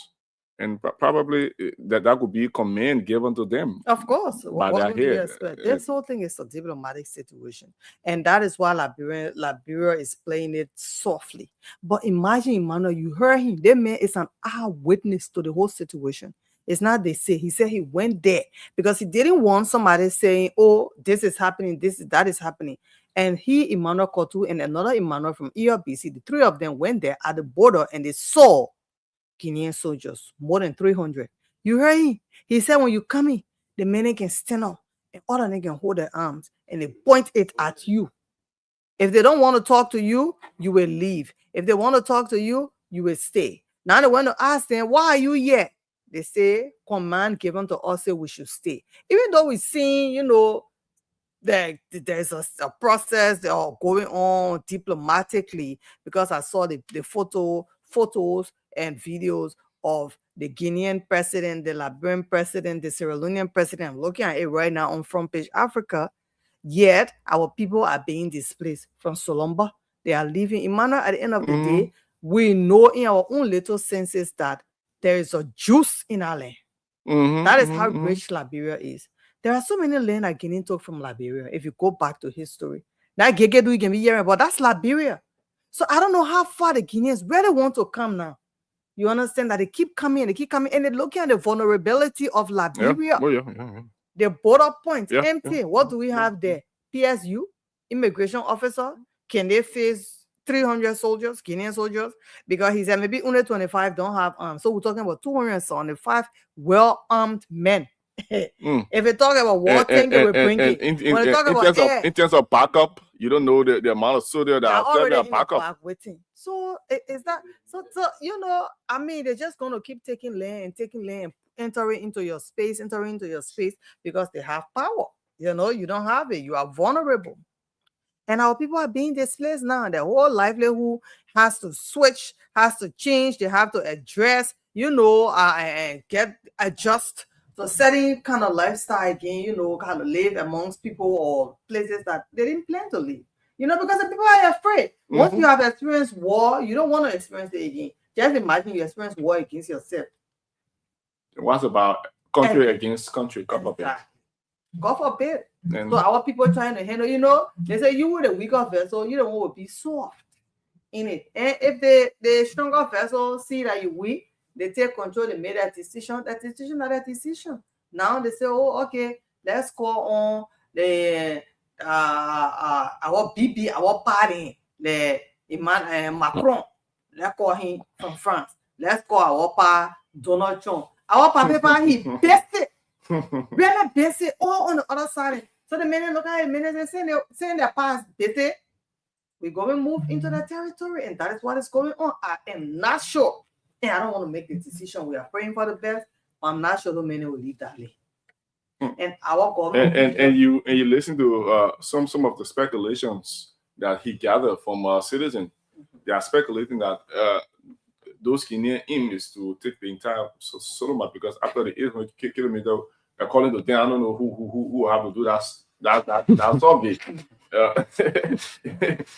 and probably that would be command given to them. Of course, by their head. This whole thing is a diplomatic situation, and that is why Liberia is playing it softly. But imagine, Emmanuel, you heard him. That man is an eyewitness to the whole situation. It's not they say. He said he went there because he didn't want somebody saying, "Oh, this is happening, that is happening." And he, Emmanuel Kotu, and another Emmanuel from ERBC, the 3 of them went there at the border and they saw Guinean soldiers, more than 300. You heard him? He said, when you come in, the men can stand up and all of them can hold their arms and they point it at you. If they don't want to talk to you, you will leave. If they want to talk to you, you will stay. Now they want to ask them, why are you here? They say, command given to us, say we should stay. Even though we're seeing, you know, there's a process that are going on diplomatically, because I saw the photo photos and videos of the Guinean president, the Liberian president, the Sierra Leonean president. I'm looking at it right now on Front Page Africa. Yet our people are being displaced from Solomba. They are leaving. Emmanuel, at the end of the day, we know in our own little senses that there is a juice in our land. That is how rich Liberia is. There are so many land that Guinea took from Liberia. If you go back to history, now Gegedu can be hearing about, that's Liberia. So I don't know how far the Guineans really want to come now. You understand that they keep coming and they're looking at the vulnerability of Liberia. The border points empty. What do we have there? PSU, immigration officer. Can they face 300 soldiers, Guinean soldiers? Because he said maybe only 25 don't have arms. So we're talking about 275 well-armed men. If we talk about war tank, they will bring it. In terms of backup, you don't know the amount of soldiers that are already in backup. So is that so? I mean, they're just going to keep taking land, entering into your space, because they have power. You don't have it. You are vulnerable. And our people are being displaced now. Their whole livelihood has to switch, has to change. They have to address, and adjust to a certain kind of lifestyle again, kind of live amongst people or places that they didn't plan to live. Because the people are afraid. Once you have experienced war, you don't want to experience it again. Just imagine you experience war against yourself. What's about country against country? God forbid. So our people trying to handle, they say you with a weaker vessel, you don't want to be soft in it. And if the stronger vessel see that you weak, they take control, they made that decision. Now they say, oh, okay, let's call on the our BB, our party, the Macron. Let's call him from France. Let's call our pa Donald Trump. Our paper, he best it. Really best it all on the other side. So the men look at it, and saying their past better. We're going to move into the territory, and that is what is going on. I am not sure. And I don't want to make the decision. We are praying for the best. I'm not sure the many will leave that way. And our government and you listen to some of the speculations that he gathered from citizens. They are speculating that those Guinean aim is to take the entire Solomon, because after the 800 kilometer, according to them, I don't know who have to do that survey.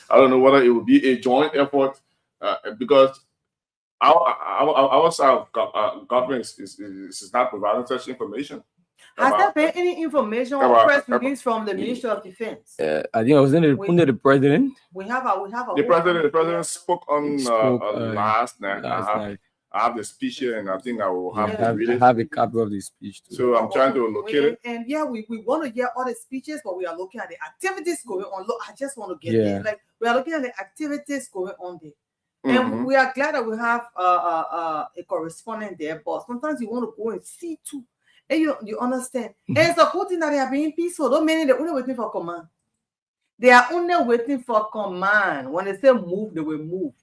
I don't know whether it will be a joint effort because our side of government is not providing such information. Has there been any information or press release from the Ministry of Defense? I think I was under the president. We have a the president spoke on last night. I have the speech here, and I think I will have to read it. I have a copy of the speech too. So I'm trying to locate it. And we want to hear all the speeches, but we are looking at the activities going on. Look, I just want to get there. Like, we are looking at the activities going on there. And we are glad that we have a correspondent there, but sometimes you want to go and see too. And you understand. And it's a good thing that they are being peaceful. Don't mean they're only waiting for command. They are only waiting for command. When they say move, they will move.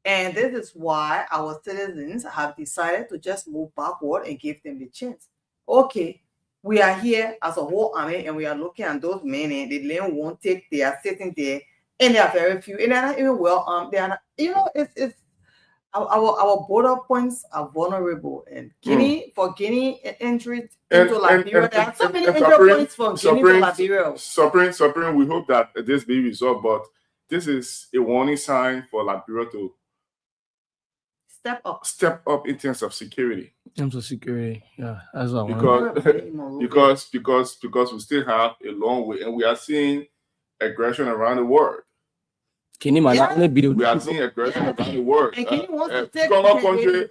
And this is why our citizens have decided to just move backward and give them the chance. Okay, we are here as a whole army, and we are looking at those men, and the land won't take. They are sitting there, and they are very few, and they are not even well armed. They are not, it's our border points are vulnerable, and for Guinea entry into Liberia, there are so many entry points for Guinea to Liberia. Supreme, we hope that this be resolved, but this is a warning sign for Liberia to step up in terms of security. Yeah, that's what because we still have a long way, and we are seeing aggression around the world. We are seeing aggression around the world. And Kenya wants to take stronger country.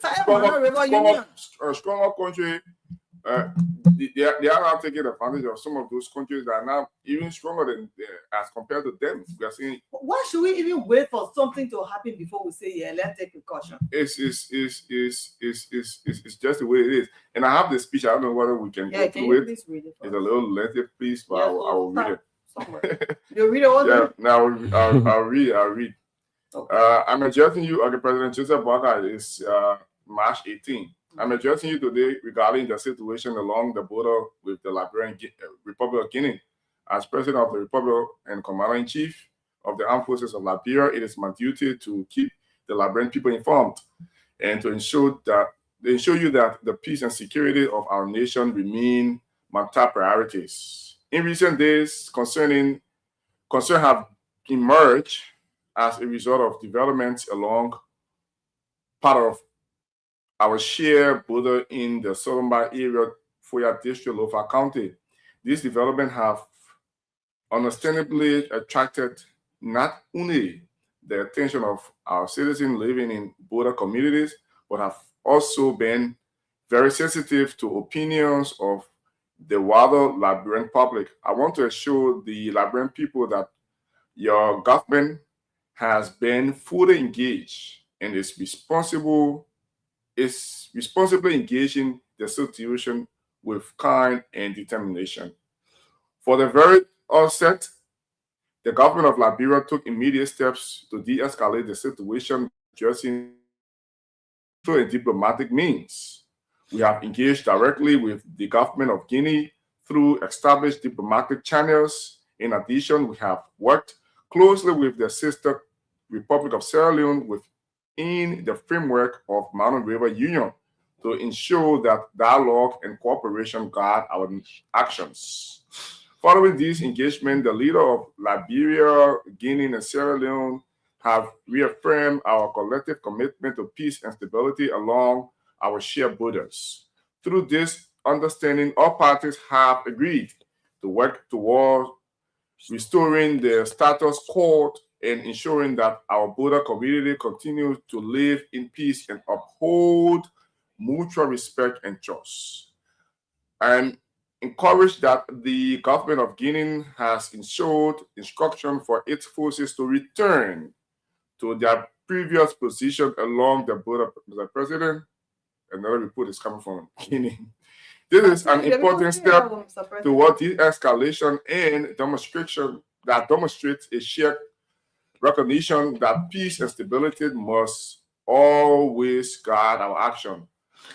They are now taking advantage of some of those countries that are now even stronger than as compared to them. We are seeing. Why should we even wait for something to happen before we say, yeah, let's take precaution? It's just the way it is. And I have the speech. I don't know whether we can go through it. Please read it. It's a little lengthy, please, but I will read it. You read it all? Yeah, now I'll read. Okay. I'm addressing you, President Joseph Boakai. It's March 18. I'm addressing you today regarding the situation along the border with the Liberian Republic of Guinea. As President of the Republic and Commander-in-Chief of the Armed Forces of Liberia, it is my duty to keep the Liberian people informed, and to ensure you that the peace and security of our nation remain my top priorities. In recent days, concern have emerged as a result of developments along part of our shared border in the southern area, Foya District, Lofa County. These developments have understandably attracted not only the attention of our citizens living in border communities, but have also been very sensitive to opinions of the wider Liberian public. I want to assure the Liberian people that your government has been fully engaged and is responsibly engaging the situation with kind and determination. For the very outset, the government of Liberia took immediate steps to de-escalate the situation, addressing through diplomatic means. We have engaged directly with the government of Guinea through established diplomatic channels. In addition, we have worked closely with the sister Republic of Sierra Leone within the framework of Mountain River Union to ensure that dialogue and cooperation guide our actions. Following this engagement, the leader of Liberia, Guinea, and Sierra Leone have reaffirmed our collective commitment to peace and stability along our shared borders. Through this understanding, all parties have agreed to work towards restoring the status quo and ensuring that our border community continues to live in peace and uphold mutual respect and trust. I'm encouraged that the government of Guinea has ensured instruction for its forces to return to their previous position along the border. Mr. President, another report is coming from Guinea. This is an important step toward de-escalation and demonstration that demonstrates a shared recognition that peace and stability must always guide our action.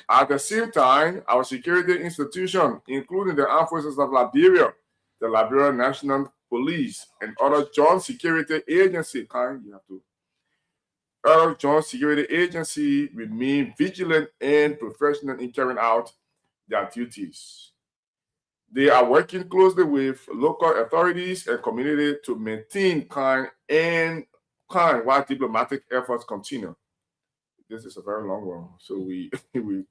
At the same time, our security institutions, including the Armed Forces of Liberia, the Liberia National Police, and other joint security agencies, remain vigilant and professional in carrying out their duties. They are working closely with local authorities and community to maintain kind while diplomatic efforts continue. This is a very long one, so we want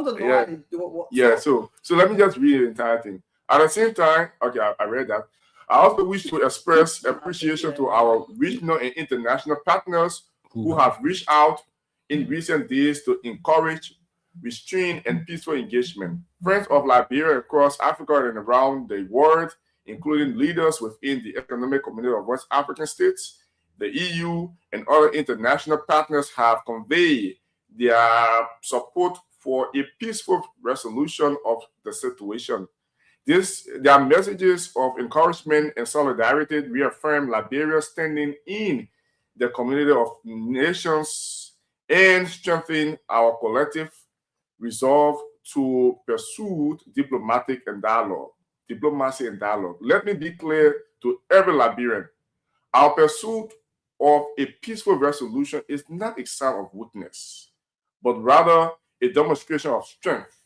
to know. So let me just read the entire thing. At the same time, okay, I read that. I also wish to express appreciation to our regional and international partners who have reached out in recent days to encourage restrained and peaceful engagement. Friends of Liberia across Africa and around the world, including leaders within the Economic Community of West African States, the EU, and other international partners have conveyed their support for a peaceful resolution of the situation. Their messages of encouragement and solidarity reaffirm Liberia's standing in the community of nations and strengthen our collective resolve to pursue diplomacy and dialogue. Let me be clear to every Liberian. Our pursuit of a peaceful resolution is not a sign of weakness, but rather a demonstration of strength.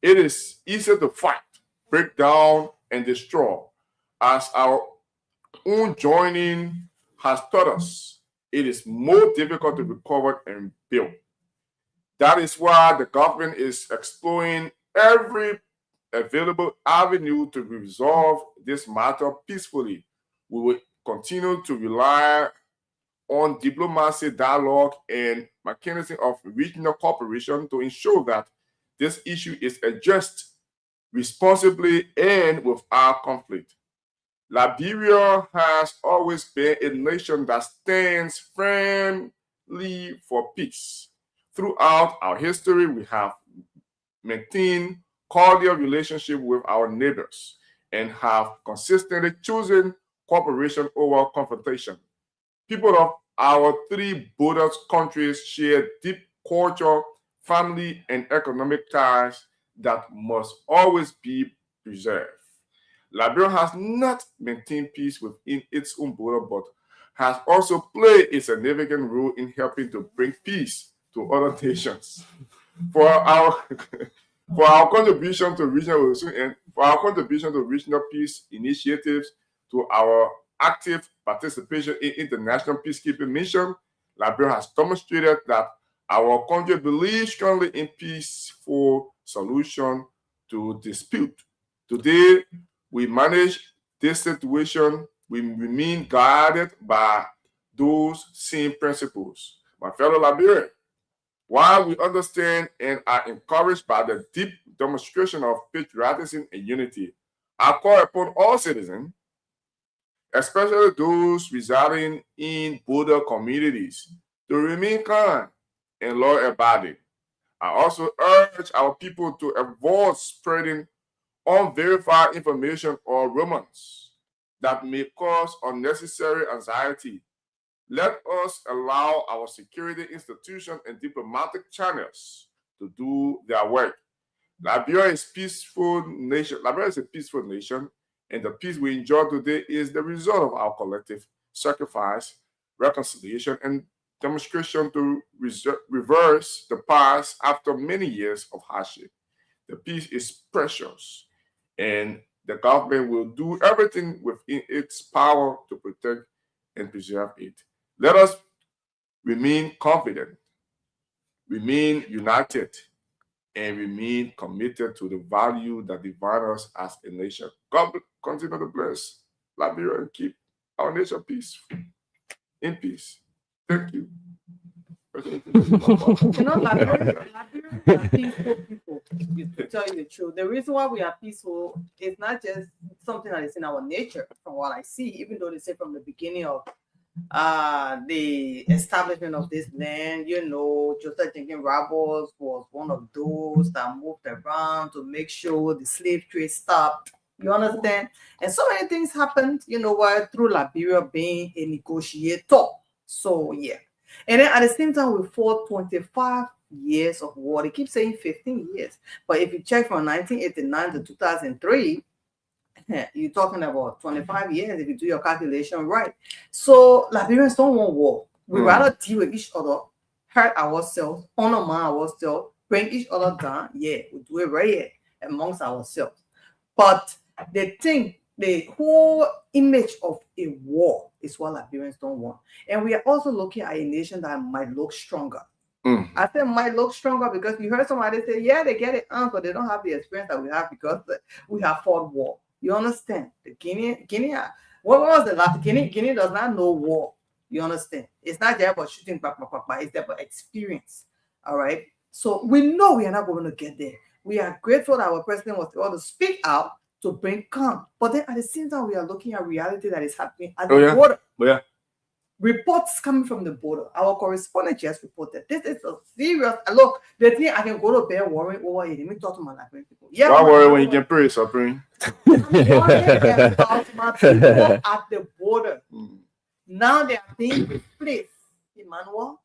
It is easier to fight, break down, and destroy. As our own joining has taught us, it is more difficult to recover and build. That is why the government is exploring every available avenue to resolve this matter peacefully. We will continue to rely on diplomacy, dialogue, and mechanism of regional cooperation to ensure that this issue is addressed responsibly and without conflict. Liberia has always been a nation that stands firmly for peace. Throughout our history, we have maintained cordial relationships with our neighbors and have consistently chosen cooperation over confrontation. People of our three border countries share deep cultural, family, and economic ties that must always be preserved. Liberia has not maintained peace within its own border, but has also played a significant role in helping to bring peace to other nations. For our contribution to regional peace initiatives, to our active participation in international peacekeeping mission, Liberia has demonstrated that our country believes strongly in peaceful solution to dispute. Today, we manage this situation. We remain guided by those same principles. My fellow Liberians, while we understand and are encouraged by the deep demonstration of patriotism and unity, I call upon all citizens, especially those residing in border communities, to remain calm and law-abiding. I also urge our people to avoid spreading unverified information or rumors that may cause unnecessary anxiety. Let us allow our security institutions and diplomatic channels to do their work. Liberia is a peaceful nation. Liberia is a peaceful nation, and the peace we enjoy today is the result of our collective sacrifice, reconciliation, and demonstration to reverse the past after many years of hardship. The peace is precious, and the government will do everything within its power to protect and preserve it. Let us remain confident, remain united, and remain committed to the value that defines us as a nation. God continue to bless Liberia and keep our nation peaceful, in peace. Thank you. Liberia are peaceful people, to tell you the truth. The reason why we are peaceful is not just something that is in our nature, from what I see, even though they say from the beginning of the establishment of this land, Joseph Jenkins Roberts was one of those that moved around to make sure the slave trade stopped. You understand? And so many things happened, through Liberia being a negotiator. So, yeah. And then at the same time, we fought 25 years of war. They keep saying 15 years. But if you check from 1989 to 2003, you're talking about 25 years if you do your calculation right. So Liberians don't want war. We rather deal with each other, hurt ourselves, undermine ourselves, bring each other down. Yeah, we do it right here amongst ourselves. But the whole image of a war is what Liberians don't want. And we are also looking at a nation that might look stronger. I said might look stronger because you heard somebody say, yeah, they get it on, but they don't have the experience that we have because we have fought war. You understand? The Guinea, what was the last? Guinea does not know war. You understand? It's not there about shooting, it's there about experience. All right. So we know we are not going to get there. We are grateful that our president was able to speak out to bring calm. But then at the same time, we are looking at reality that is happening at the border. Yeah. Reports coming from the border. Our correspondent just reported this is a serious look. The thing I can go to bed worrying over it. Let me talk to my Liberian people. Yeah, don't worry when you can pray, suffering. About my people at the border. Now they are being displaced. Emmanuel,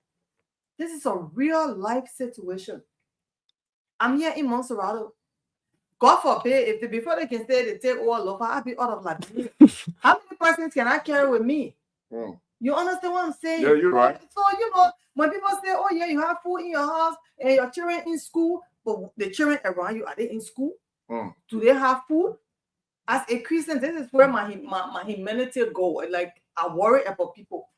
this is a real life situation. I'm here in Montserrat. God forbid, before they can say they take all over, I'll be out of Liberia. How many persons can I carry with me? You understand what I'm saying? Yeah, you're right. So, when people say, oh, yeah, you have food in your house and your children in school, but the children around you, are they in school? Do they have food? As a Christian, this is where my humanity goes. Like, I worry about people.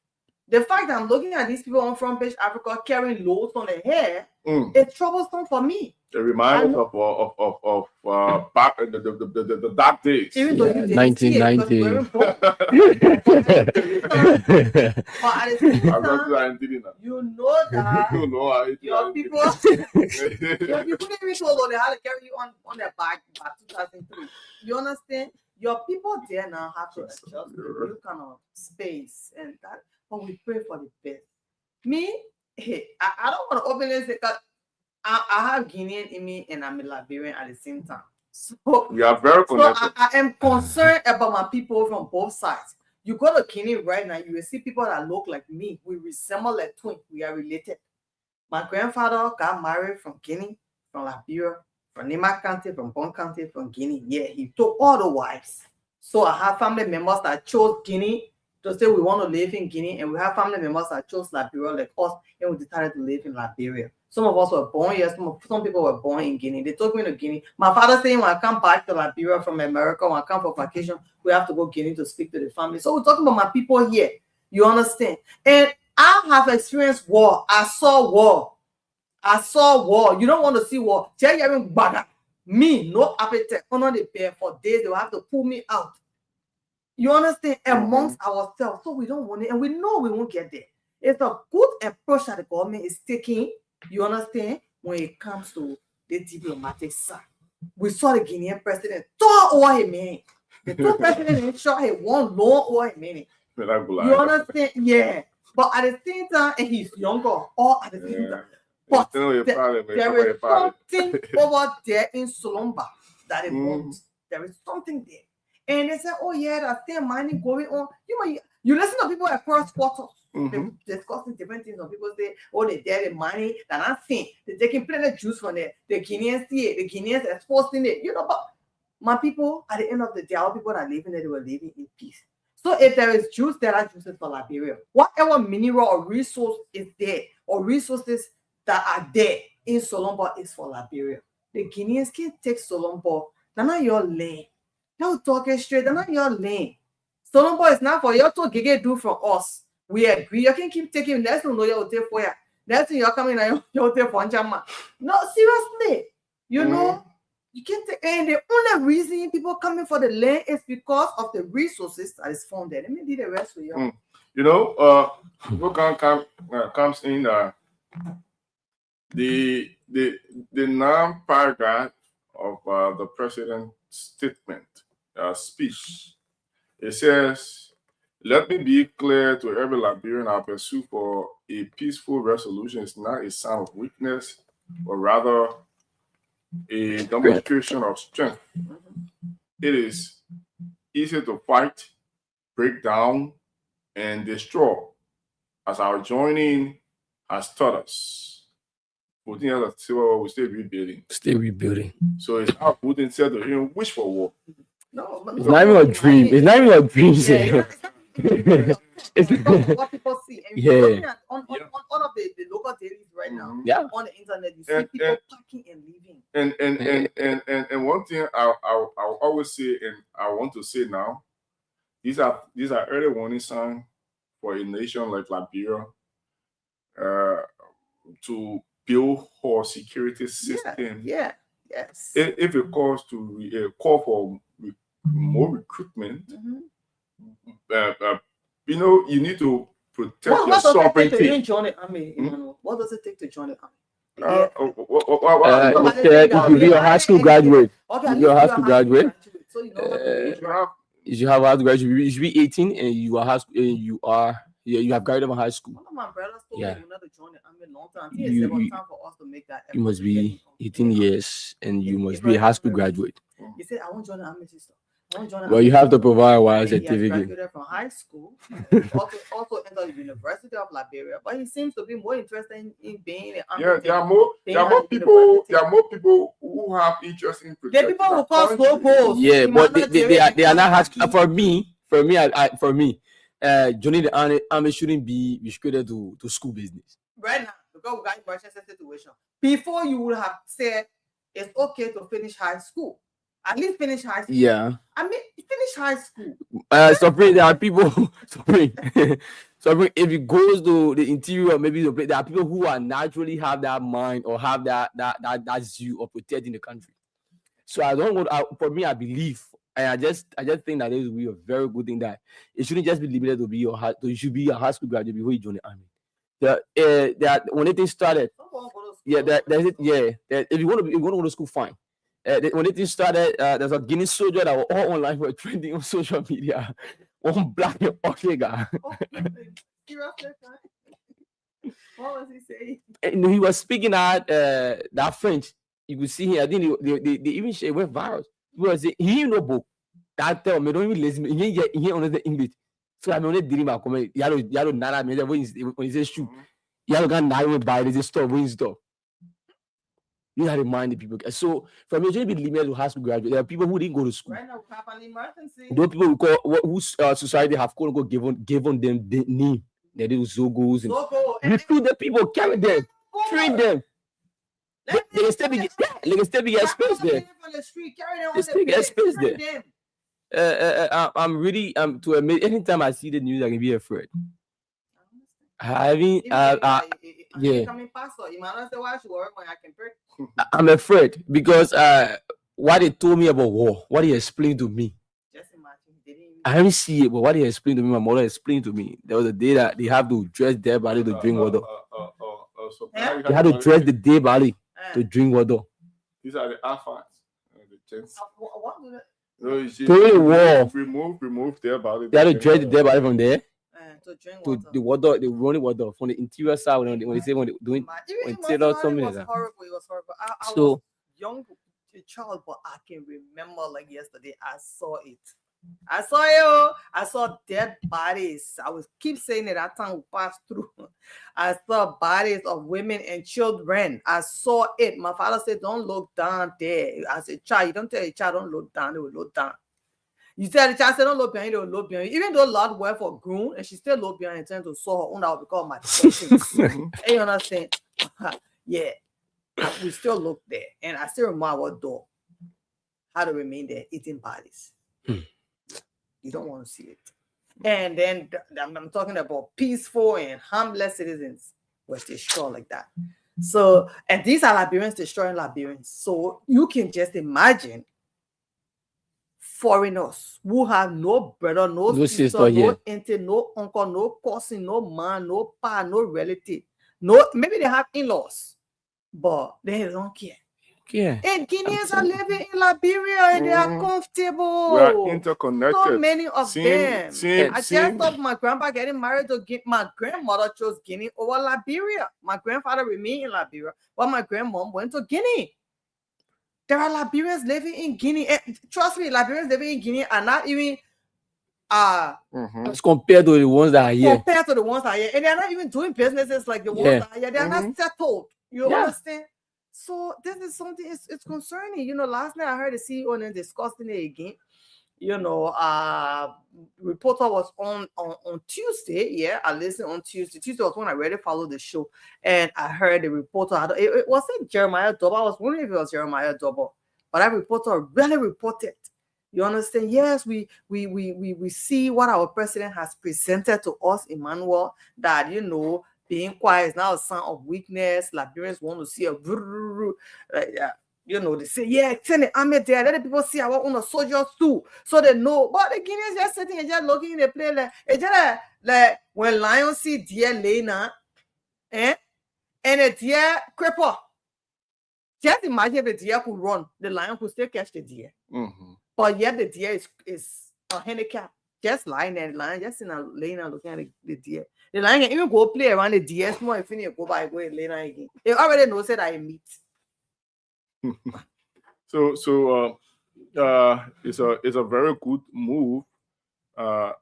The fact that I'm looking at these people on front page Africa carrying loads on their head, it's troublesome for me. It reminds us of back the dark days. Even though you 1990. But at the same time, you know that your people didn't even told they had to carry you on their back by 2003. You understand? Your people there now have to adjust to a new kind of space and that. But we pray for the best. Me, I don't want to openly say that I have Guinean in me and I'm a Liberian at the same time. So we are very connected. So I am concerned about my people from both sides. You go to Guinea right now, you will see people that look like me. We resemble like twins. We are related. My grandfather got married from Guinea, from Liberia, from Nimba County, from Bon County, from Guinea. Yeah, he took all the wives. So I have family members that chose Guinea to say we want to live in Guinea, and we have family members that chose Liberia like us, and we decided to live in Liberia. Some of us were born here, some people were born in Guinea. They took me to Guinea. My father saying when I come back to Liberia from America, when I come for vacation, we have to go Guinea to speak to the family. So we're talking about my people here. You understand? And I have experienced war. I saw war. You don't want to see war. Me, no appetite. Under the bed for days, they will have to pull me out. You understand? Amongst ourselves. So we don't want it. And we know we won't get there. It's a good approach that the government is taking. You understand? When it comes to the diplomatic side. We saw the Guinean president talk over a man. The two presidents shot him one long over a minute. You understand? Yeah. But at the same time, and he's younger, all at the same time. But there is something over there in Solomba that they want. There is something there. And they say, oh yeah, there's still mining going on. You listen to people across quarters discussing different things. Some people say, oh, they're the money, they're not seeing. They're taking plenty of juice from there. The Guineans see it, the Guineans exposing it. But my people, at the end of the day, our people that are living there, they were living in peace. So if there is juice, there are juices for Liberia. Whatever mineral or resource is there, or resources that are there in Solomba is for Liberia. The Guineans can't take Solomba. They're not your land. They're talking straight. They're not your land. Solomba is not for you to get do from us. We agree. You can keep taking. That's no you take for you. That's when you're coming and you take for Jama. No, seriously. You know, you can't take. And the only reason people coming for the land is because of the resources that is found there. Let me do the rest for you. You know, what comes in the non-paragraph of the president's statement, speech. It says, "Let me be clear to every Liberian, our pursuit for a peaceful resolution is not a sign of weakness, but rather a demonstration of strength. It is easy to fight, break down, and destroy, as our joining has taught us. Putin has said, well, we stay rebuilding. Stay rebuilding. So it's not Putin said to him, wish for war. No, it's not even a dream. It's not even a dream. It's what people see. And on all of the local dailies right now, on the internet, you see people packing and leaving. And one thing I always say, and I want to say now, these are early warning signs for a nation like Liberia to build her security system. Yes. If it calls to call for more recruitment, you need to protect your sovereignty. What does it take to join the army? You be a high school graduate. You're a high school graduate. So you should have high school graduate. You should be 18 and you are high school, and you have graduated from high school. One of my brothers told me you not to join the army long time. I think it's about time for us to make that effort. You must be 18 years and you must be a high school graduate. He said, I won't join the army, sister. Well, you have to provide a certificate. He graduated from high school, also entered the University of Liberia, but he seems to be more interested in being an army. There are more people who have interest in protecting. The people who call slow polls. Yeah, but they are not high school. For me, joining the army shouldn't be restricted to school business. Right now, because we got emergency situation. Before you would have said it's okay to finish high school. At least finish high school. Yeah. I mean, finish high school. There are people. If it goes to the interior, maybe there are people who are naturally have that mind or have that zeal of protecting the country. So I don't want. For me, I believe, and I just think that it will be a very good thing that it shouldn't just be limited to be you should be a high school graduate before you join the army. When it started, if you want to go to school, fine. When it started, there's a Guinean soldier that were all online were trending on social media. One black guy. What was he saying? And he was speaking out that French. You could see him. I think they even it went viral. He didn't know book. That tell me don't even listen. He only English. So I'm only dealing about comment. Yalo nada me when he says shoot. Yalo can now buy this stuff when stop. You have to mind the people. So from your be limited to high school graduate, there are people who didn't go to school. Right now, we have an emergency. Those people who call whose society have quote unquote given them the name. They do Zogos and recruit the people, carry them, train them. They can still be get space there. They still get space there. I'm really to admit, anytime I see the news, I can be afraid. I'm afraid because what they told me about war, what he explained to me. Just imagine, I haven't seen it, but what he explained to me, my mother explained to me. There was a day that they have to dress their body to drink water. They had to dress the day body to drink water. These are the alphas. What do Remove their body. They had to dress the dead body from there to drink to the water, the running water from the interior side when they say when they doing something like that. Horrible. It was horrible. I So was young child, but I can remember like yesterday. I saw it. I saw dead bodies. I was keep saying it. That time we passed through. I saw bodies of women and children. I saw it. My father said, "Don't look down there." As a child, you don't tell a child, "Don't look down." They will look down. You tell the child, "Say don't look behind." They will look behind. Even though Lord went for grown, and she still looked behind and trying to saw her own out because of my questions. You understand? Yeah, we still look there, and I still remember what door. How to remain there eating bodies. You don't want to see it. And then I'm talking about peaceful and harmless citizens was destroyed like that. So, and these are Liberians destroying Liberians. So you can just imagine foreigners who have no brother, no sister, no auntie, no uncle, no cousin, no man, no pa, no relative. No, maybe they have in-laws, but they don't care. Yeah. And Guineans are living in Liberia and they are comfortable. We are interconnected. So many of them. I just saw my grandpa getting married to Guinea. My grandmother chose Guinea over Liberia. My grandfather remained in Liberia, while my grandmom went to Guinea. There are Liberians living in Guinea. And trust me, Liberians living in Guinea are not even as compared to the ones that are here. Compared to the ones that are here. And they're not even doing businesses like the ones that are here. They're not settled. You understand? So this is something, it's concerning. You know, last night I heard the CEO and then discussing it again. You know, reporter was on Tuesday. Yeah, I listened on Tuesday. Tuesday was when I really followed the show. And I heard the reporter, it wasn't Jeremiah Double. I was wondering if it was Jeremiah Double. But that reporter really reported. You understand? Yes, we see what our president has presented to us, Emmanuel, that, you know, being quiet is now a sign of weakness. Liberians want to see a you know, they say, yeah, send the army there. Let the people see our own soldiers too. So they know. But the Guineans just sitting and just looking in the play it's just like when lions see deer laying and a deer cripple. Just imagine if the deer could run, the lion could still catch the deer. But yet the deer is a handicap. Just lying there, the lion just laying and looking at the deer. The lion can even go play around the deer more if you go by going lay down again. They already know that I meet. So it's a very good move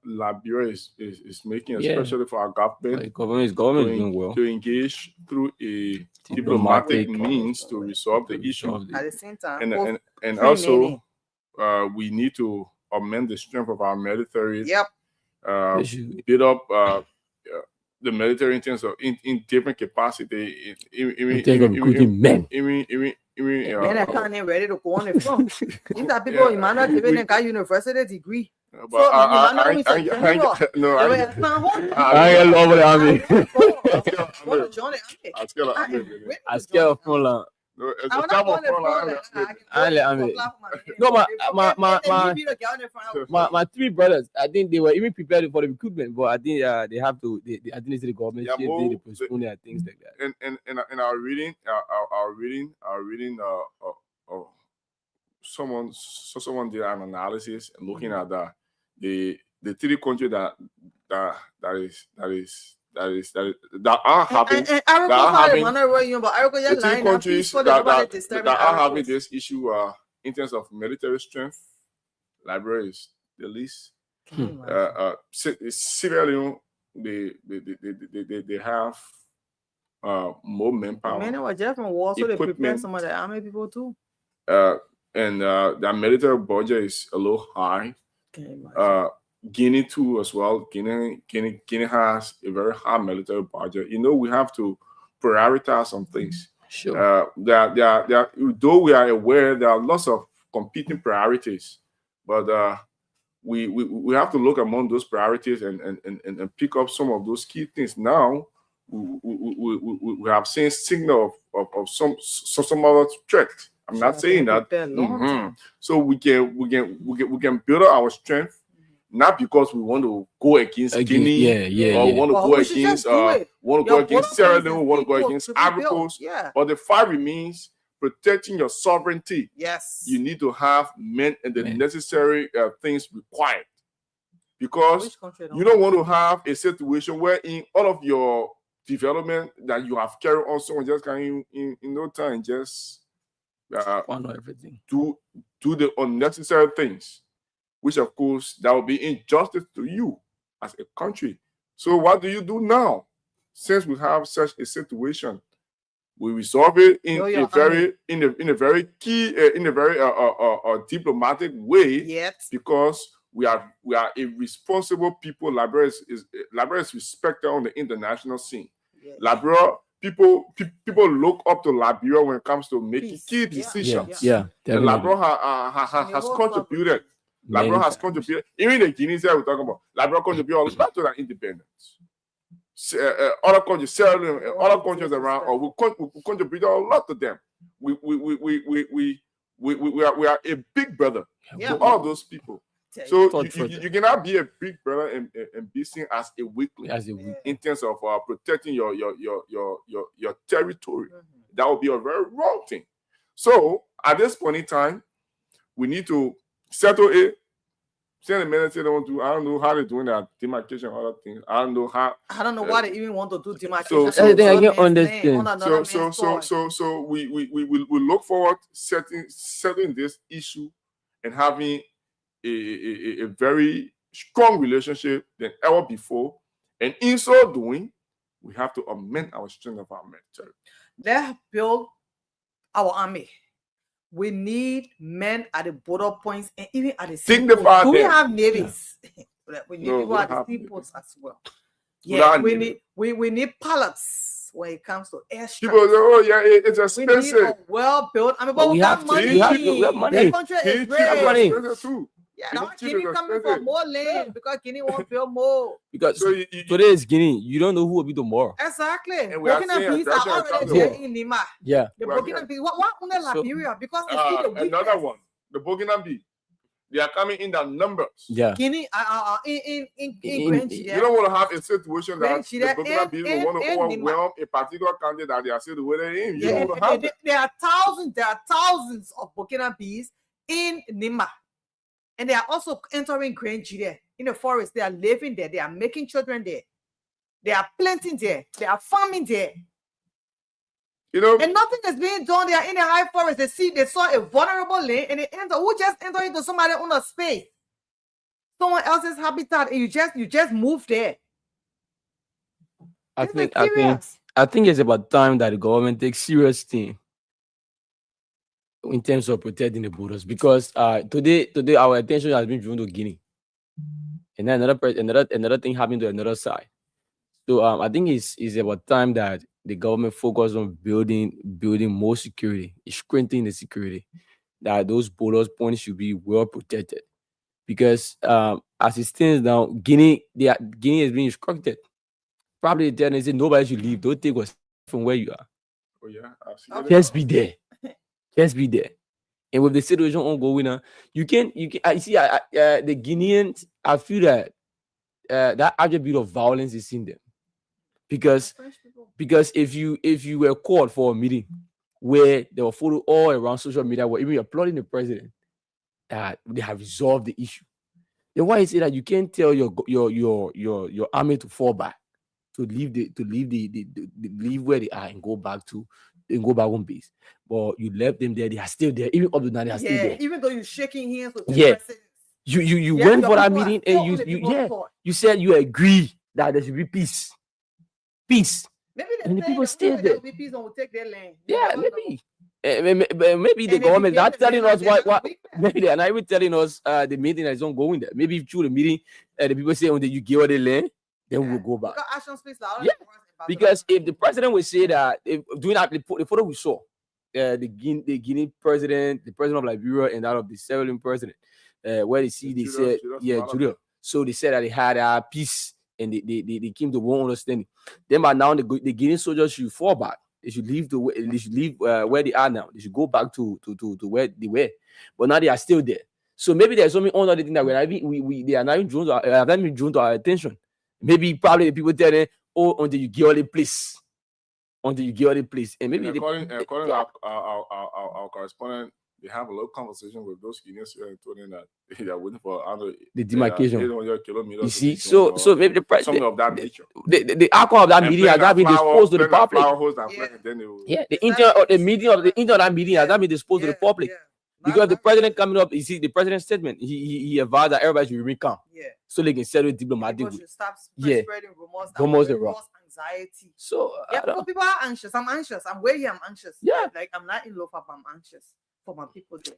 Liberia is making, especially for our government. The government is doing well to engage through a diplomatic means to resolve the issue. At the same time, and also we need to augment the strength of our military. Build up the military in terms of in different capacity. Including men. Men are kind of ready to go on the front. These are people in Emmanuel got university degree. But so I ain't love the army. I scared of Poland. No, my three brothers, I think they were even prepared for the recruitment, but I think they have to. I think it's the government they postpone their things like that. And our reading, someone did an analysis and looking at the three countries that are having this issue in terms of military strength. Liberia is the least. Sierra Leone, they have more manpower. Many were just from war, so they prepare Equipment. some of the army people too. And the military budget is a little high. Can you imagine? Guinea too as well. Guinea has a very high military budget. You know, we have to prioritize some things. Sure. Though we are aware there are lots of competing priorities, but we have to look among those priorities and pick up some of those key things. Now we have seen signal of some other threat. I'm not saying that. So we can build up our strength, not because we want to go against Guinea or want to go against Sierra Leone, want to go against Ivory Coast. But the fact remains, protecting your sovereignty. Yes, you need to have men and the necessary things required, because you don't want to have a situation where in all of your development that you have carried on, someone just can in no time just everything. Do the unnecessary things, which of course that will be injustice to you as a country. So what do you do now? Since we have such a situation, we resolve it in a very diplomatic way. Yes. Because we are a responsible people. Liberia is respected on the international scene. Yes. Liberia, people look up to Liberia when it comes to making key decisions. And Liberia has contributed. Liberia has contributed. Even the Guineans that we're talking about, Liberia contributed a lot to that independence. Other countries, Sierra Leone, other countries around, or we contribute a lot to them. We are a big brother to all of those people. So you cannot be a big brother and be seen as a weakling in terms of protecting your territory. That would be a very wrong thing. So at this point in time, we need to settle it. Send the military don't do. I don't know how they're doing that demarcation, other things. I don't know how. I don't know why they even want to do demarcation. So I can understand. So we look forward settling this issue and having a very strong relationship than ever before. And in so doing, we have to amend our strength of our military. Let's build our army. We need men at the border points and even at the seaports. Do we have navies? We need people at the seaports as well. Yeah, we need pilots when it comes to airstrikes. People say, "Oh yeah, it's expensive." We need a well-built. I mean, but we have money. We have money. The country is rich. Too. Yeah, now Guinea coming for more land because Guinea won't build more. Because today is Guinea. You don't know who will be tomorrow. Exactly. Burkina Bees are already there in Nimba. Yeah. The Burkina Bees. What only Liberia? Because it's still the weakest. Another one. The Burkina Bees. They are coming in the numbers. Yeah. Guinea in you don't want to have a situation that the Burkina Bees will want to overwhelm a particular country that they are still the way they're in. You don't want to have it. There are thousands of Burkina Bees in Nimba. And they are also entering Grange there in the forest. They are living there. They are making children there. They are planting there. They are farming there. You know, and nothing is being done. They are in the high forest. They saw a vulnerable land and they enter. Who just enter into somebody on a space, someone else's habitat, and you just move there. I think it's about time that the government takes serious thing in terms of protecting the borders, because today our attention has been drawn to Guinea, and then another thing happened to another side. So I think it's about time that the government focus on building more security, strengthening the security, that those borders points should be well protected, because as it stands now, Guinea is being instructed. Probably they say nobody should leave. Don't take us from where you are. Oh yeah, just be there. Just be there. And with the situation ongoing, you can I see the Guineans, I feel that that attribute of violence is in them. Because if you were called for a meeting where there were photos all around social media where even applauding the president, they have resolved the issue. Then why is it that you can't tell your army to fall back, to leave where they are and go back home base? But you left them there. They are still there. Even up to now, they are still there. Even though you're shaking hands with the president. You went for that meeting and you said you agree that there should be peace. Peace. Maybe and the people stay there. LVPs will take their land. Yeah, maybe. Maybe the government not telling us what maybe they are not even telling us the meeting is not going there. Maybe through the meeting, the people say when you give all the land, then we'll go back. Because action speaks louder. Yeah, because if the president would say that, if doing that, the photo we saw, the Guinea president, the president of Liberia, and that of the Sierra Leone president, where they said, Julia. So they said that they had peace and they came to one understanding. Then by now the Guinean soldiers should fall back. They should leave where they are now. They should go back to where they were. But now they are still there. So maybe there's something other thing that they are not even drawn to our attention. Maybe probably the people tell them, oh, until you get all the place. Until you get all the place. And maybe according to our correspondent, they have a little conversation with those Guineans and told them that they are waiting for the demarcation. 800 kilometers. You see, so maybe the president, something of that nature. The outcome of that meeting has not been disposed to the public. The intent of that meeting has not been disposed to the public. Because the president coming up, you see the president's statement, he advised that everybody should remain calm. Yeah. So they can settle it diplomatically. People should stop spreading rumors anxiety. So people are anxious. I'm anxious. I'm where I'm anxious. Yeah. Like I'm not in love, I'm anxious for my people there.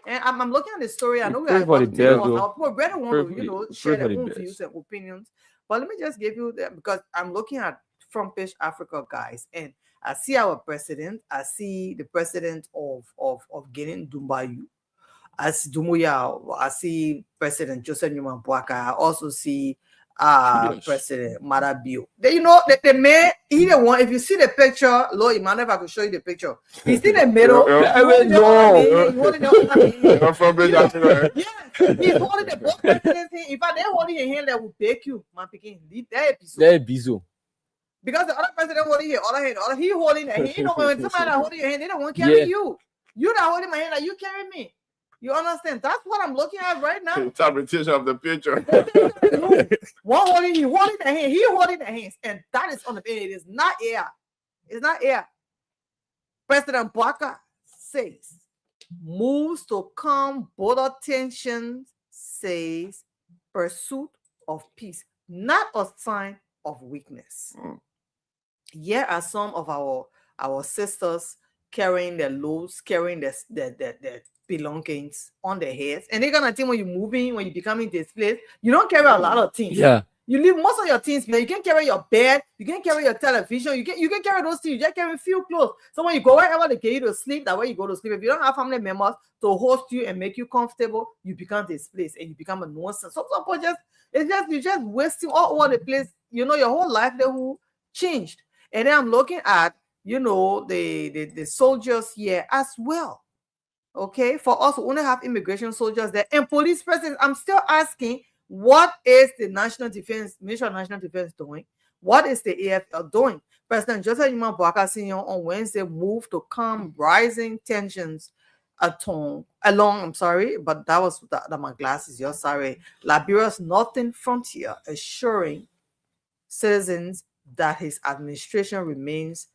And I'm looking at the story. I know we are people want to, share their own views and opinions. But let me just give you that, because I'm looking at Front Page Africa, guys, and I see our president. I see the president of Guinea, Dumbayu. I see Dumuya. I see President Joseph Newman Boaka. I also see President Marabio. The man, he the one. If you see the picture, Lord Emmanuel, if I could show you the picture, he's in the middle. He's holding the both presidents. If I didn't hold your hand, that would take you, man. Picking that episode. Because the other president holding your other hand, he holding the hand. You know, when somebody holding your hand, they don't want to carry you. You're not holding my hand, like you carry me. You understand? That's what I'm looking at right now. Interpretation of the picture. One holding, he holding the hand, he holding the hands, and that is on the bed. It is not air. It's not air. President Boaka says moves to calm border tensions, says pursuit of peace, not a sign of weakness. Here are some of our sisters carrying their loads, carrying their belongings on their heads, and they're gonna think when you're moving, when you becoming displaced, you don't carry a lot of things. Yeah, you leave most of your things. You can carry your bed, you can carry your television, you can carry those things. You just carry a few clothes. So when you go wherever they get you to sleep, that way you go to sleep. If you don't have family members to host you and make you comfortable, you become displaced and you become a nuisance. So you're just wasting all over the place. You know, your whole livelihood changed. And then I'm looking at, the soldiers here as well. Okay, for us, we only have immigration soldiers there and police presence. I'm still asking, what is the Ministry of National Defense doing? What is the AFL doing? President Joseph Newman Boaka Sr. on Wednesday moved to calm rising tensions along, but that was my glasses. You're sorry. Liberia's northern frontier, assuring citizens that his administration remains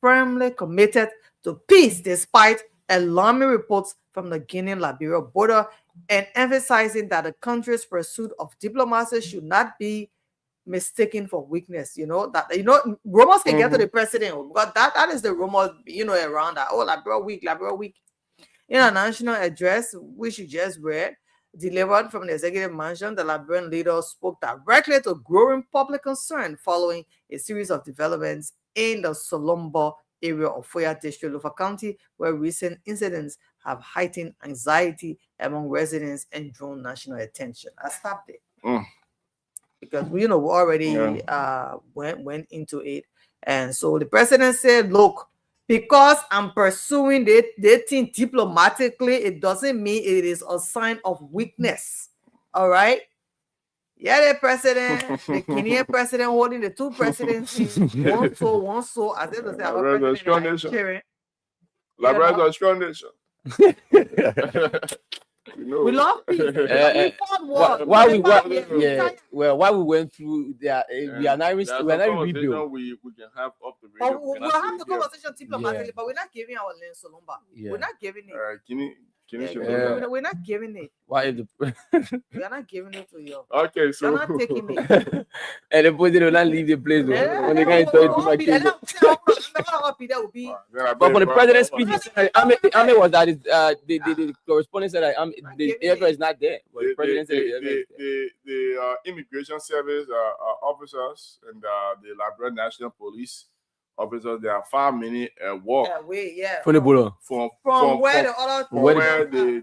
firmly committed to peace despite alarming reports from the Guinea-Liberia border, and emphasizing that the country's pursuit of diplomacy should not be mistaken for weakness. Rumors can get to the president, because that is the rumor, around that. Oh, Liberia weak. In a national address, which you just read, delivered from the executive mansion, the Liberian leader spoke directly to growing public concern following a series of developments in the Solombo area of Foya District, Lofa County, where recent incidents have heightened anxiety among residents and drawn national attention. I stopped it because we already went into it, and so the president said, "Look, because I'm pursuing the thing diplomatically, it doesn't mean it is a sign of weakness." All right. Yeah, the president, the Kenyan president holding the two presidencies, one so. I said to say, our president is cheering. Liberia is a strong nation. We love peace. While we went through that, we are not even rebuild. We can have up the radio. We'll have the conversation diplomatically, but we're not giving our land Solomba. We're not giving it. We're not giving it. Why if the We're not giving it to you. Okay, so You're not taking it. and the president will not leave the place though. When they can't tell you my kids. But for the president's speech, he said, Ame was that the correspondent said that the aircraft is not there. But the president said the immigration service officers and the Liberia National Police officers, there are 5 minutes walk from the border. From where the other the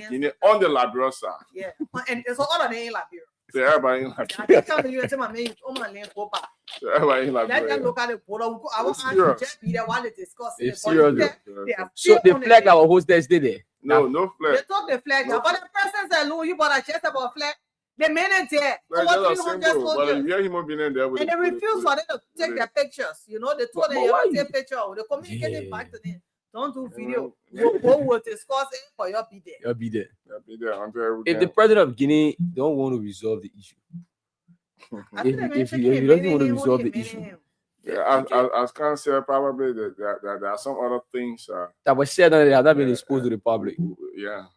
Guinea on the Liberia side. Yeah, and it's all on the Liberia. So everybody in Liberia. So everybody in Liberia. Let them look at the border. I want to just be there while they discuss it. So the flag that was hosted stay there. No flag. They took the flag, but the president said, "No, you bought a chest about flag." The men are there. But if you're human being there, and they refuse for them to take their pictures. You know, they told them you have to take pictures. They communicated back to them. Don't do video. Go will discuss it for your be there. You'll be there. Be there. If the president of Guinea don't want to resolve the issue, if he doesn't want to resolve the issue, as Khan said, probably there are some other things that were said and they have not been exposed to the public. Yeah,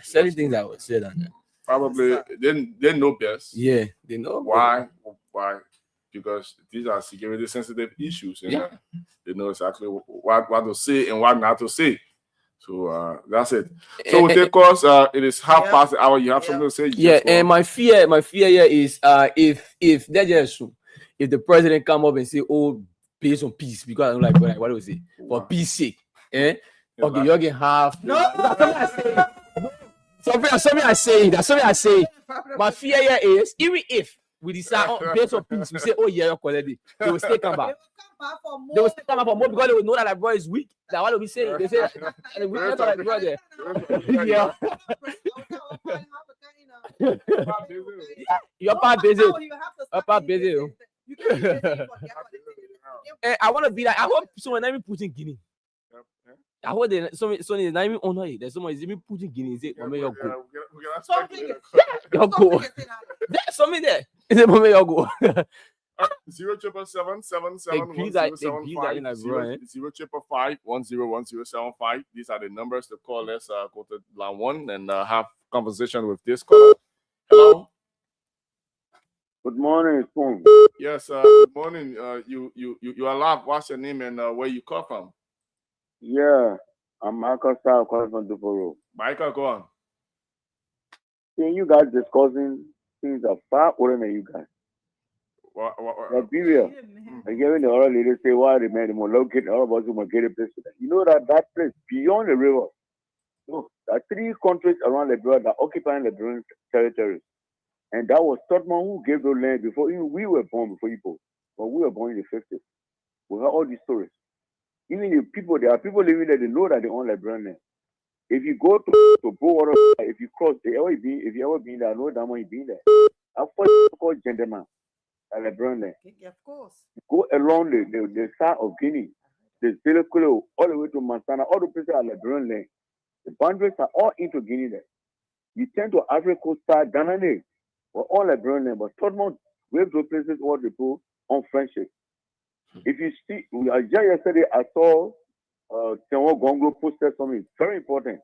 certain things that were said and probably they know best. Yeah, they know why. Because these are security sensitive issues, and they know exactly what to say and what not to say. So that's it. So with the course, it is 1:30. You have something to say? And my fear here is if they just if the president come up and say, "Oh, based on peace," because I'm like, what do we say? For peace sake, okay, you're getting half. No, something I say. My fear here is even if we decide based on peace, we say, "Oh yeah, you're quality." They will still come back. They will still come back for more because they will know that boy is weak. That what we say. They say, "And we not like brother." Yeah. You're part busy. You're part busy. I want to be like. I hope someone let me put in Guinea. I hope they so not even honor it. There's someone is even putting Guinea. Say, "Mama, you go." You go. There's something there. Say, "Mama, you go." 07777101075. These are the numbers to call. Let's go to line 1 and have conversation with this caller. Hello. Good morning, Spoon. Yes. Good morning. You are live. What's your name and where you come from? Yeah, I'm Michael Star calling from Duporo. Michael, go on. Can you guys discussing things are far older than you guys? Liberia. And giving the other lady say why the man will locate all of us who get a place to that. You know that place beyond the river. No, there are 3 countries around Liberia that occupy Liberian territories. And that was Tottenham who gave those land before even we were born, before Igbo. But we were born in the 50s. We heard all these stories. Even the people, there are people living there, they know that they own Liberian land. If you go to Bowater, if you cross, if you ever been there, I know that one you been there. I first called gentleman at Liberian land. Of course. Go along the side of Guinea, the Zelekolo, all the way to Montana, all the places are Liberian land. The boundaries are all into Guinea there. You tend to Africa side, Ghana, or all Liberian land, but Tottenham, we have those places all the people on friendship. If you see, yesterday I saw Tenwo Gongo posted something very important.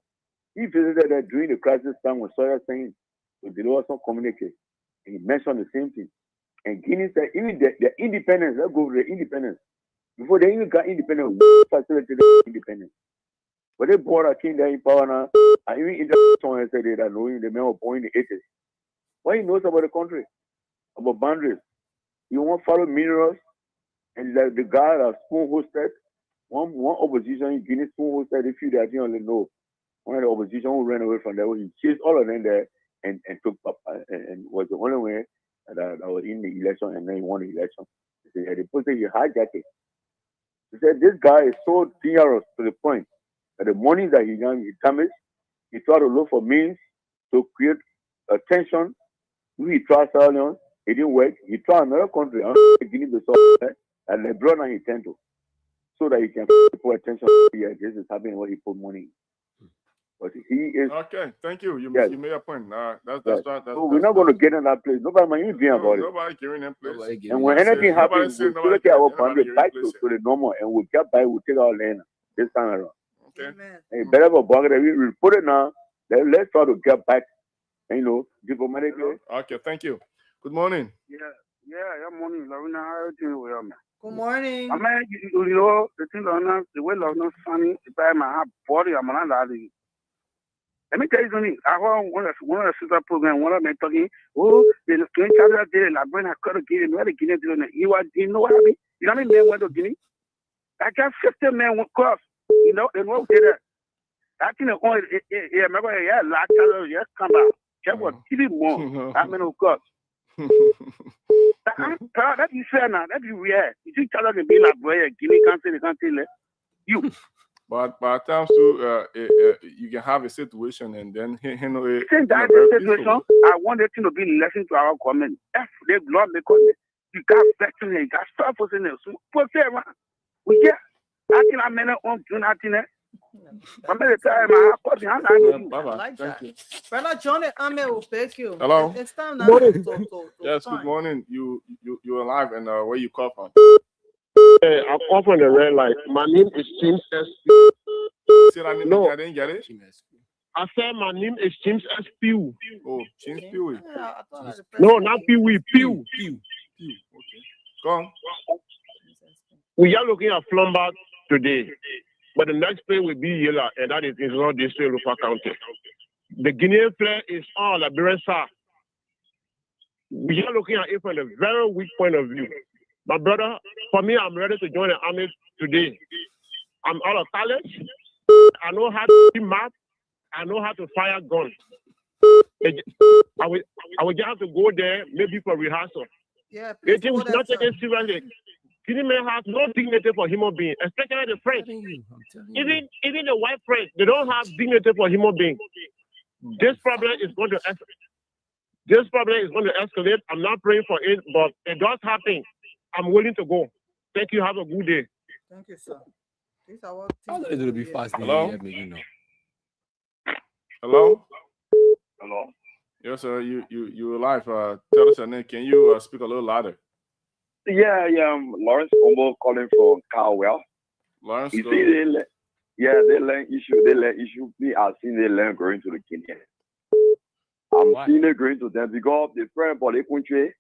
He visited there during the crisis time when Sawyer saying to deliver some communique. And he mentioned the same thing. And Guinea said, even the independence, let's go with the independence. Before they even got independence, we facilitated independence. But they brought a king there in power now, and even someone said that knowing the men were born in the 80s. What he knows about the country, about boundaries. You want to follow minerals, and the guy that Spoon hosted, one opposition in Guinea Spoon hosted, if you that you only know, one of the opposition who ran away from there, he chased all of them there and took and was the only way that was in the election, and then he won the election. He said, he hijacked it. He said, this guy is so dangerous to the point that the money that he damaged, he tried to look for means to create a tension. He tried Sierra, it didn't work. He tried another country, Guinea-Bissau, and Lebron and he turned to, so that he can put attention. Yeah, this is happening where he put money in. But he is okay. Thank you. You made a point. That's so we're not going to get in that place. Nobody man, you doing about it. Nobody giving them place. And when anything happens, we look at our boundary back to the normal, and we'll get by. We'll take our land this time around. Okay. And better for Bangladesh, we put it now. Let's try to get back, diplomatically. Okay, thank you. Good morning. Yeah, morning. Lavina, how are you doing? Good morning. I mean, you know, the thing on the way of not funny, if I have body, I'm not allowed. Let me tell you something. I want one of the sister program, one of them talking, oh, there's a strange child out there, like when I cut a Guinea, where the Guinea doing it. You know what I mean? You know how many men went to Guinea? I got 50 men went cross. You know, and what did that? I think the only, remember, yeah, last time, yes, come out. Check what, TV more. I mean, of course. That is fair now. That is weird. You think China can be like, boy, Guinea can't say, they can't tell you. But at times too, you can have a situation and then handle it. Since that situation, I want them to be listening to our comment. If they love the comment, you got veteran, you got stuff for saying this. What's that, man? We get. I think I mean, on doing nothing. I'm going to tell you, bye-bye. Thank you. Brother John, will thank you. Hello. It's time now to yes, good morning. You're alive, and where you call from? Hey, I'm off on the red light. My name is James S. No, I didn't get it. I said my name is James S. Pew. Oh, James Pew. No, not Pew. Pew. Okay. Go on. We are looking at Flambard today, but the next play will be Yela, and that is not District Local County. The Guinean player is on Liberian side. We are looking at it from a very weak point of view. My brother, for me, I'm ready to join the army today. I'm out of talent. I know how to see map. I know how to fire guns. I will just have to go there, maybe for rehearsal. Yeah, we should not take it seriously. Guinea men have no dignity for human beings, especially the French. Even the white French, they don't have dignity for human beings. This problem is going to escalate. I'm not praying for it, but it does happen. I'm willing to go. Thank you. Have a good day. Thank you, sir. It will be fast. Hello? Hello? Yes, sir. You're live. Tell us your name. Can you speak a little louder? Yeah, I'm Lawrence Ombo calling from Carwell. Lawrence, you see, they let issue me. I've seen they learn going to the Kenya. I'm seeing it going to them because the friend for the country,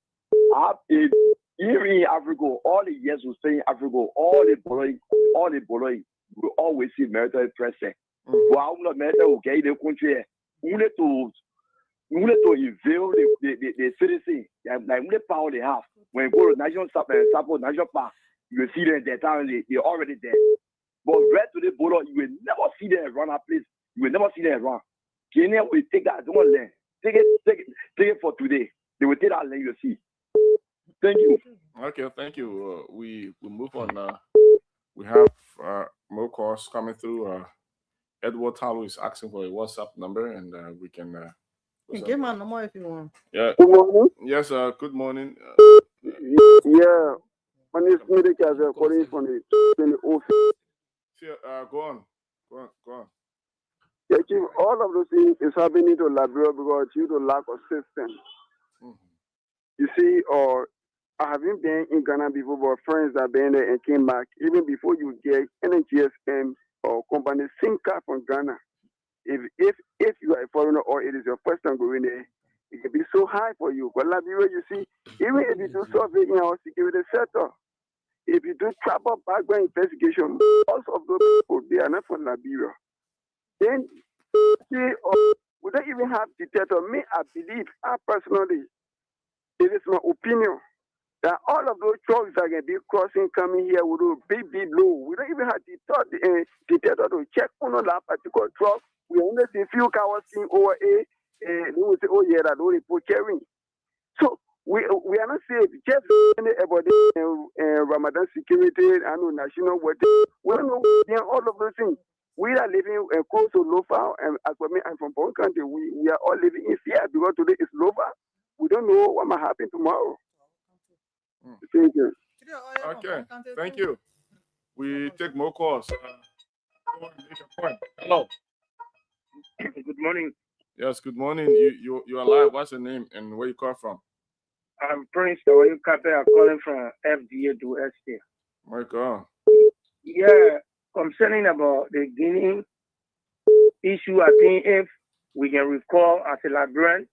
here in Africa, all the years we stay in Africa, all the boy, we always see military presence. But I'm not military, okay, the country, we need to unveil the citizen, like the power they have. When you go to national park, you will see them there, they're already there. But right to the border, you will never see them around that place. You will never see them around. Kenya will take that, don't land. Take it for today. They will take that land, you'll see. Thank you. Okay, thank you. We move on. We have more calls coming through. Edward Talo is asking for a WhatsApp number, and we can. You give my number if you want. Yeah. Good morning. Yes, good morning. Yeah, my name is Medika, calling from the office. Go on. Yeah, Chief, all of those things is happening to Liberia because due to lack of system. You see, I haven't been in Ghana before, but friends have been there and came back. Even before you get any GSM or company SIM card from Ghana, if you are a foreigner or it is your first time going there, it can be so high for you. But Liberia, you see, even if you do survey in our security sector, if you do proper background investigation, most of those people, they are not from Liberia. Then, see, we don't even have detector. Me, I believe, personally, it is my opinion that all of those trucks that can be crossing coming here with a big low. We don't even have detector to check on that particular truck. We only see few cars seen over and we say, oh yeah, that only for carrying. So we are not safe. Just about Ramadan security and national water. We don't know all of those things. We are living close to Lofa, and as for me, I'm from Bon Country. We are all living in fear because today is Lofa. We don't know what might happen tomorrow. Thank you. Okay, thank you. We take more calls. Hello. Good morning. Yes, good morning. You're alive. What's your name and where you call from? I'm Prince. Where you I'm calling from FDA to ST. My God. Yeah. concerning about the Guinea issue, I think if we can recall as a librarian,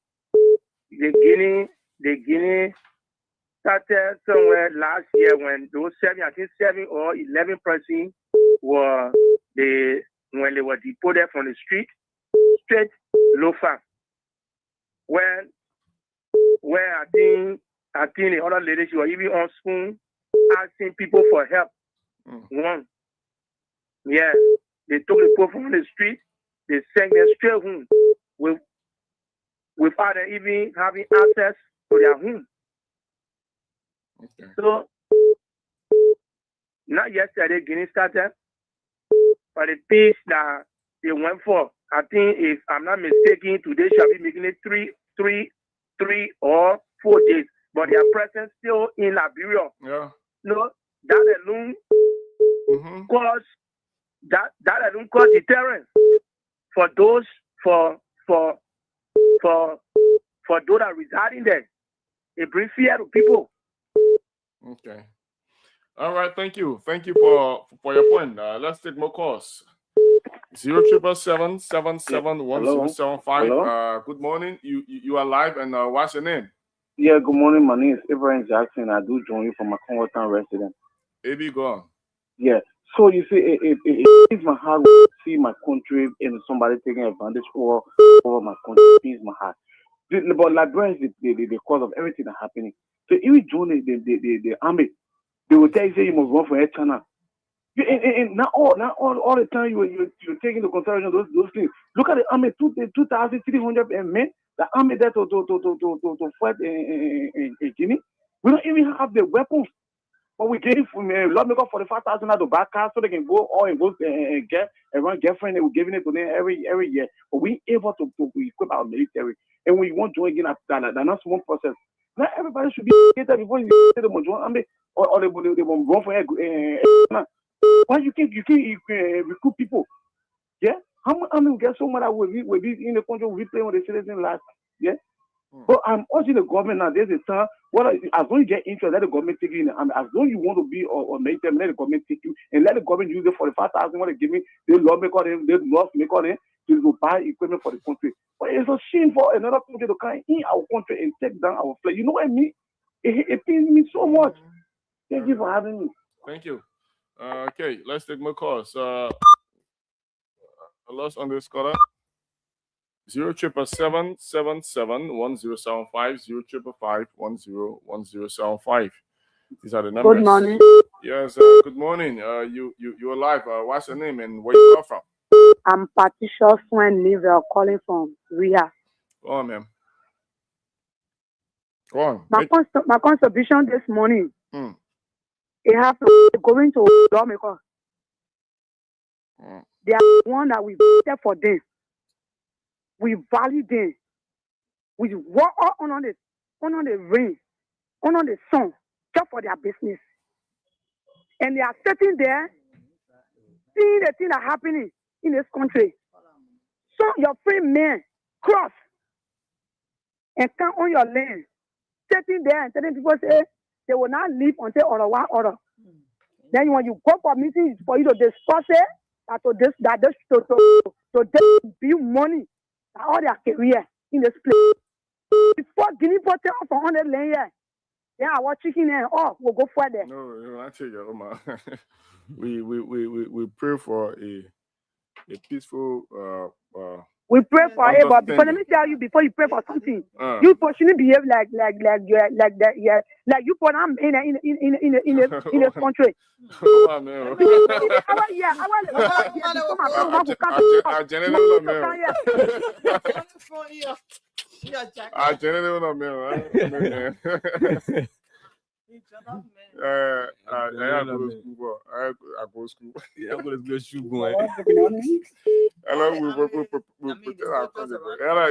the Guinea started somewhere last year when those 7 or 11 persons were when they were deported from the street, straight Lofa. When I think the other ladies were even on spoon asking people for help. One, yeah, they took the people from the street, they sent them straight home without them even having access to their home. Okay. So, not yesterday, Guinea started, but the piece that they went for, I think, if I'm not mistaken, today shall be making it three or 4 days. But they are present still in Liberia. Yeah. No, that alone cause that alone cause deterrence for those for those that residing there. It brings fear to people. Okay. All right. Thank you. Thank you for your point. Let's take more calls. 077771075. Good morning. You are live, and what's your name? Yeah, good morning. My name is Ibrahim Jackson. I do join you from my Congo Town resident. AB, go on. Yeah. So you see, it pains my heart to see my country and somebody taking advantage over my country. It pains my heart. But Liberia is the cause of everything that's happening. So if you join the army, they will tell you, say you must run for head channel. And not all the time you're taking into consideration those things. Look at the army, 2,300 men. The army there to fight in Guinea. We don't even have the weapons. But we gave lawmakers 45,000 to back cars so they can go and get and run girlfriend. We're giving it to them every year. But we able to equip our military. And when you want to join again, that's not one process. Not everybody should be educated before you say they want to join army or they want to run for why you can't recruit people? Yeah? How much army will get so much that will be in the country will be playing with the citizens last? Yeah? But I'm urging the government now, there's a time, as long as you get interest, let the government take you in. As long as you want to be or make them, let the government take you and let the government use the 45,000 what they give me, they lawmaker them, they lawmaker them to buy equipment for the country. But it's a shame for another country to come in our country and take down our flag. You know what I mean? It pains me so much. Thank you for having me. Thank you. Okay, let's take more calls. Lost on this caller. 077771075 055101075. These are the numbers. Good morning. Yes, good morning. You're live. What's your name and where you come from? I'm Patricia Swen Nimba calling from Ria. Go on, ma'am. Go on. My contribution this morning. It has to go into lawmakers. They are the one that we voted for them. We value them. We work on the rain, on the sun, just for their business. And they are sitting there, seeing the thing that's happening in this country. So your free men cross and come on your land, sitting there and telling people say they will not leave until order. Then when you go for meetings for you to discuss it, to build money, all their career in this place. Before Guinea put off on the land here, yeah, I was chicken and we'll go further. No, I tell you, Omar. we pray for a peaceful. We pray for it, but because let me tell you, before you pray for something, you shouldn't behave like that. Yeah, like you put them in this country. Hello,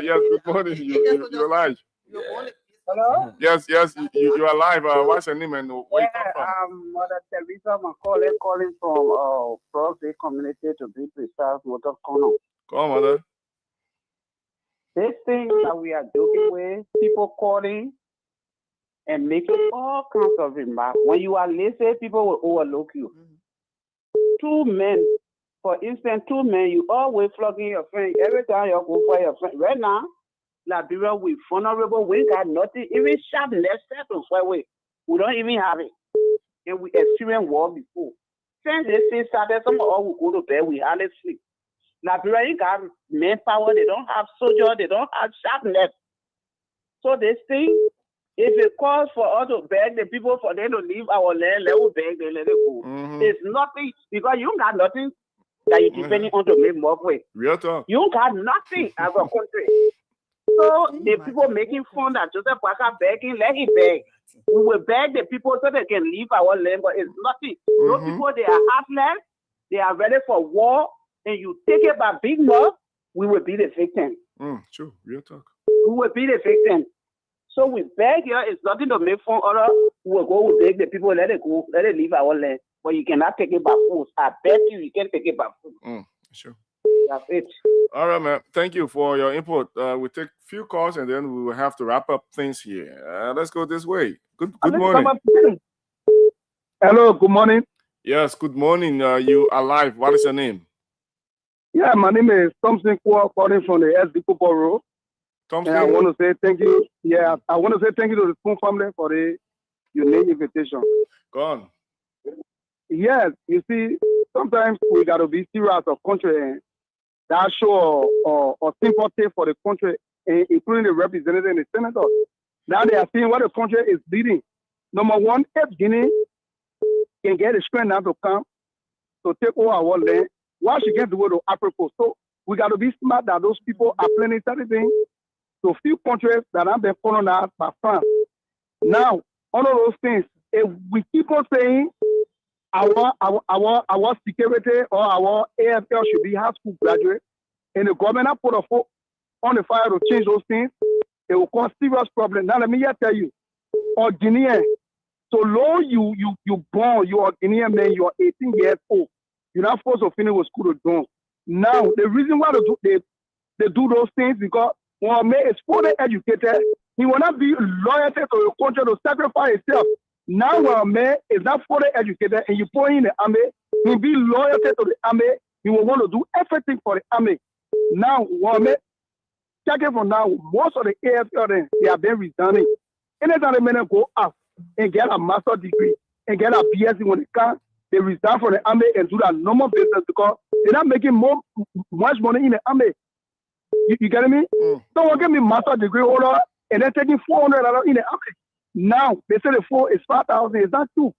yes, good morning. You're live. Hello? Yes, you are live. What's your name and where you come from? I'm Mother Teresa Macaulay calling from Prostate Community to be precise, Motor Corner. Come on, Mother. This thing that we are doing with people calling and making all kinds of remarks. When you are listening, people will overlook you. 2 men For instance, 2 men, you always flogging your friend. Every time you go for your friend. Right now, Liberia, we vulnerable. We got nothing. Even sharp left step to fight with. We don't even have it. And we experienced war before. Since they say started, some of us will go to bed. We hardly sleep. Liberia, you got manpower. They don't have soldiers. They don't have sharp left. So this thing, if it calls for us to beg the people for them to leave our land, let us beg them, let it go. It's nothing, because you got nothing that you're depending on to make more with. Real talk. You got nothing as a country. So the people making fun that Joseph Parker begging, let him beg. We will beg the people so they can leave our land, but it's nothing. Those people, they are heartless, they are ready for war, and you take it by big mouth, we will be the victim. True, real talk. We will be the victim. So we beg here, it's nothing to make fun of. We will go, we beg the people, let it go, let it leave our land. But you cannot take it by force. I bet you can't take it by force. Sure. That's it. All right, man. Thank you for your input. We'll take a few calls and then we will have to wrap up things here. Let's go this way. Good morning. Hello, good morning. Yes, good morning. You are live. What is your name? Yeah, my name is Thompson Kwa, calling from the SD Football Road. Thompson. And I want to say thank you. Yeah, I want to say thank you to the Spoon family for the unique invitation. Go on. Yes, you see, sometimes we got to be serious of country and that show or sympathy for the country, including the representatives and the senators. Now they are seeing what the country is leading. Number one, if Guinea can get the strength now to come to take over our land, why she can't do it to Africa? So we got to be smart that those people are planning certain things to few countries that have been colonized by France. Now, all of those things, if we keep on saying our security or our AFL should be high school graduate, and the government has put a foot on the fire to change those things, it will cause serious problems. Now let me just tell you, or Guinean, so long you born, you are Guinean man, you are 18 years old, you're not supposed to finish with school to do. Now the reason why they do those things because when a man is fully educated, he will not be loyalty to the country to sacrifice himself. Now when a man is not fully educated and you put him in the army, he'll be loyalty to the army, he will want to do everything for the army. Now when a man, check it from now, most of the AFL they have been resigning. Anytime the men go up and get a master's degree and get a BSc when they can, they resign from the army and do that normal business because they're not making much money in the army. You getting me? Someone give me master's degree holder and they're taking $400 in the army. Now they say the force is 5,000. It's not true.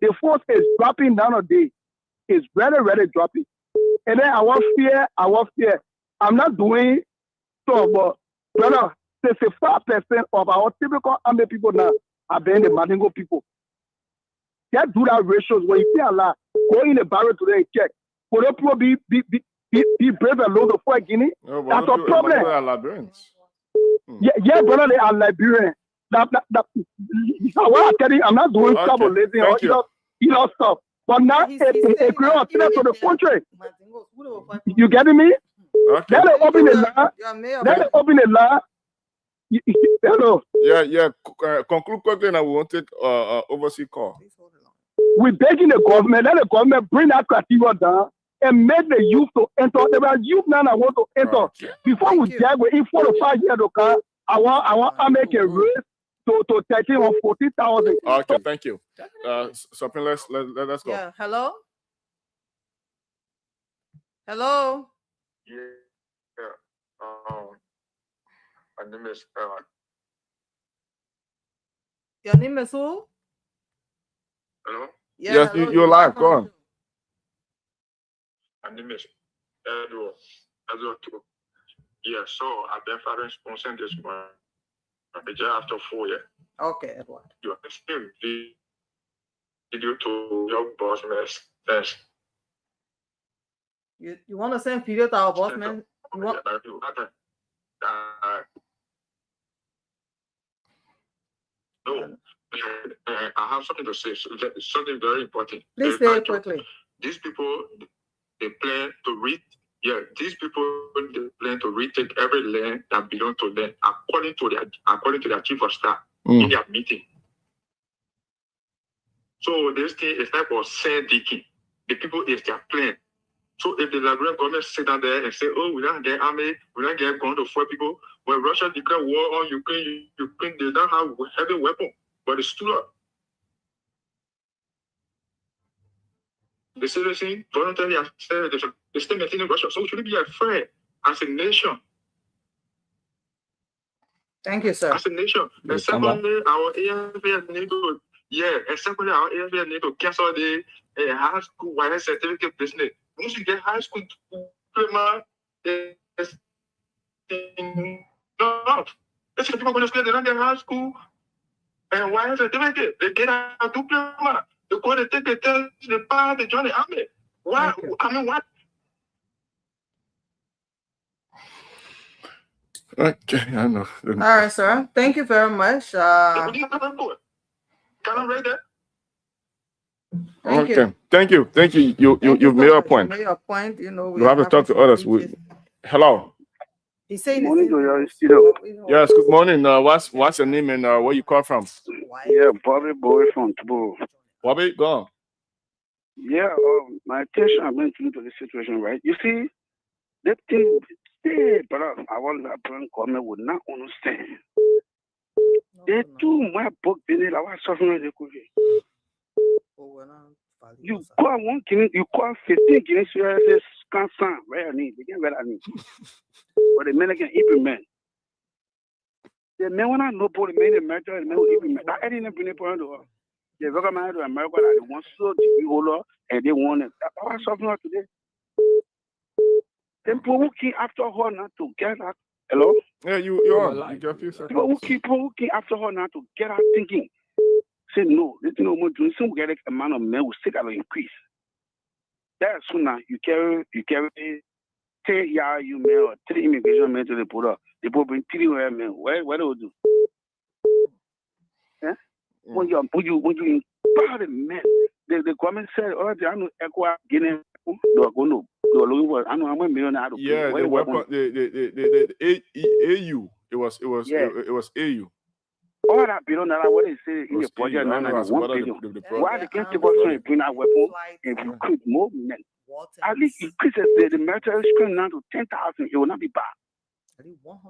The force is dropping down a day. It's really dropping. And then I want fear. I'm not doing so, but brother, 65% of our typical army people now are being the Mandingo people. Just do that ratios when you see a lot. Go in the barrel today and check. Will the people be brave and low to fight Guinea? No, that's a problem. They are Liberians. Yeah, brother, they are Liberian. What I'm telling you, I'm not doing trouble, lazy or stuff. But now it creates a threat to the country. You getting me? Okay. Let it open the line. Let it open the line. Hello. Yeah. Conclude quickly, and we won't take overseas call. We're begging the government. Let the government bring that criteria down and make the youth to enter. There are youth now that want to enter. Okay. Before we drag in 4 to 5 years to come, I want to make a race to 13 or 40,000. Okay, thank you. Something. Let's go. Yeah. Hello. Hello. Yeah. My name is Your name is who? Hello? Yeah, yes, hello, you're live. Go on. My name is Edward. Yeah, so I've been firing sponsor this morning. After 4 years. Okay, Edward. You are still video to your boss man. Thanks. You want to send video to our boss man? You want... No, I have something to say. Something very important. Please say it quickly. These people, they plan to read. Yeah, these people they plan to retake every land that belongs to them according to their chief of staff in their meeting. So this thing is type of sand digging. The people is their plan. So if the Liberian government sit down there and say, oh, we don't get army, we don't get gun to fight people, when Russia declare war on Ukraine, Ukraine, they don't have heavy weapon, but it's stood up. The citizen voluntarily accepted the state maintaining Russia. So we shouldn't be afraid as a nation. Thank you, sir. As a nation. And secondly, our AFL need to, need to cancel the high school wire certificate business. Once you get high school diploma, it's enough. It's people going to school, they don't get high school and wire certificate. They get a diploma. They go to take the test, they pass, they join the army. Why? I mean, what? Okay, I know. All right, sir. Thank you very much. Can I read that? Thank you. You've made a point. You made a point. You know, you have to talk to others. Hello. He's saying morning to your studio. Yes, good morning. What's your name and where you call from? Yeah, Bobby Boy from Tobo. Bobby, go on. Yeah, my attention has been to the situation, right? You see, that thing, but our Liberian government would not understand. They do my book, they need our suffering. You call one Guinea, you call 15 Guinea, you can't sound, right? They can't get any. But the men can implement. The men want to know about the men in America, the men will implement. That ain't even been a point to us. The government of America, they want so to be hollow, and they want it. Our suffering today. Then people who came after her not to get out. Hello? Yeah, you're on. You got a few seconds. People who came after her not to get out thinking. Say no, there's no more doing. Soon we get a amount of men will stick out increase. That sooner you carry 3 you men or 3 immigration men to the border. They both bring 3 men. What do we do? Yeah? When you empower the men, the government said, oh, they are no equal Guinea. Yeah, the weapon, the AU. It was AU. All that below now, what they say in the budget now, why they can't take us to bring our weapon and recruit more men? At least increases the military screen now to 10,000. It will not be bad.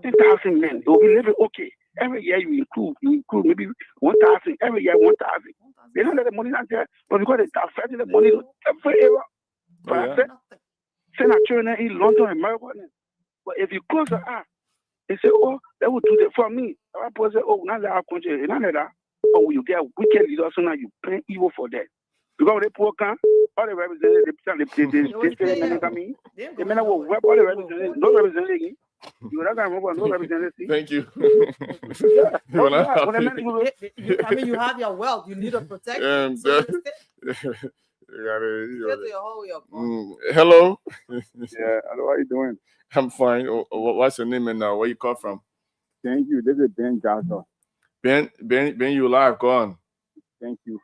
10,000 men. It will be living okay. Every year you include maybe 1,000. Every year 1,000. They don't let the money out there, but because they are fighting the money forever. But I said, send our children in London, America. But if you close the eye, they say, oh, they will do that for me. Our people say, oh, not our country, not that. But when you get wicked leaders, so now you pay evil for that. Because they poor can, all the representatives, they may not work, all the representatives, no representatives. You not gonna remember no representatives. Thank you. I mean, you have your wealth, you need to protect it. Hello. Yeah, hello, how you doing? I'm fine. What's your name and where you call from? Thank you. This is Ben Johnson. Ben, you live. Go on. Thank you.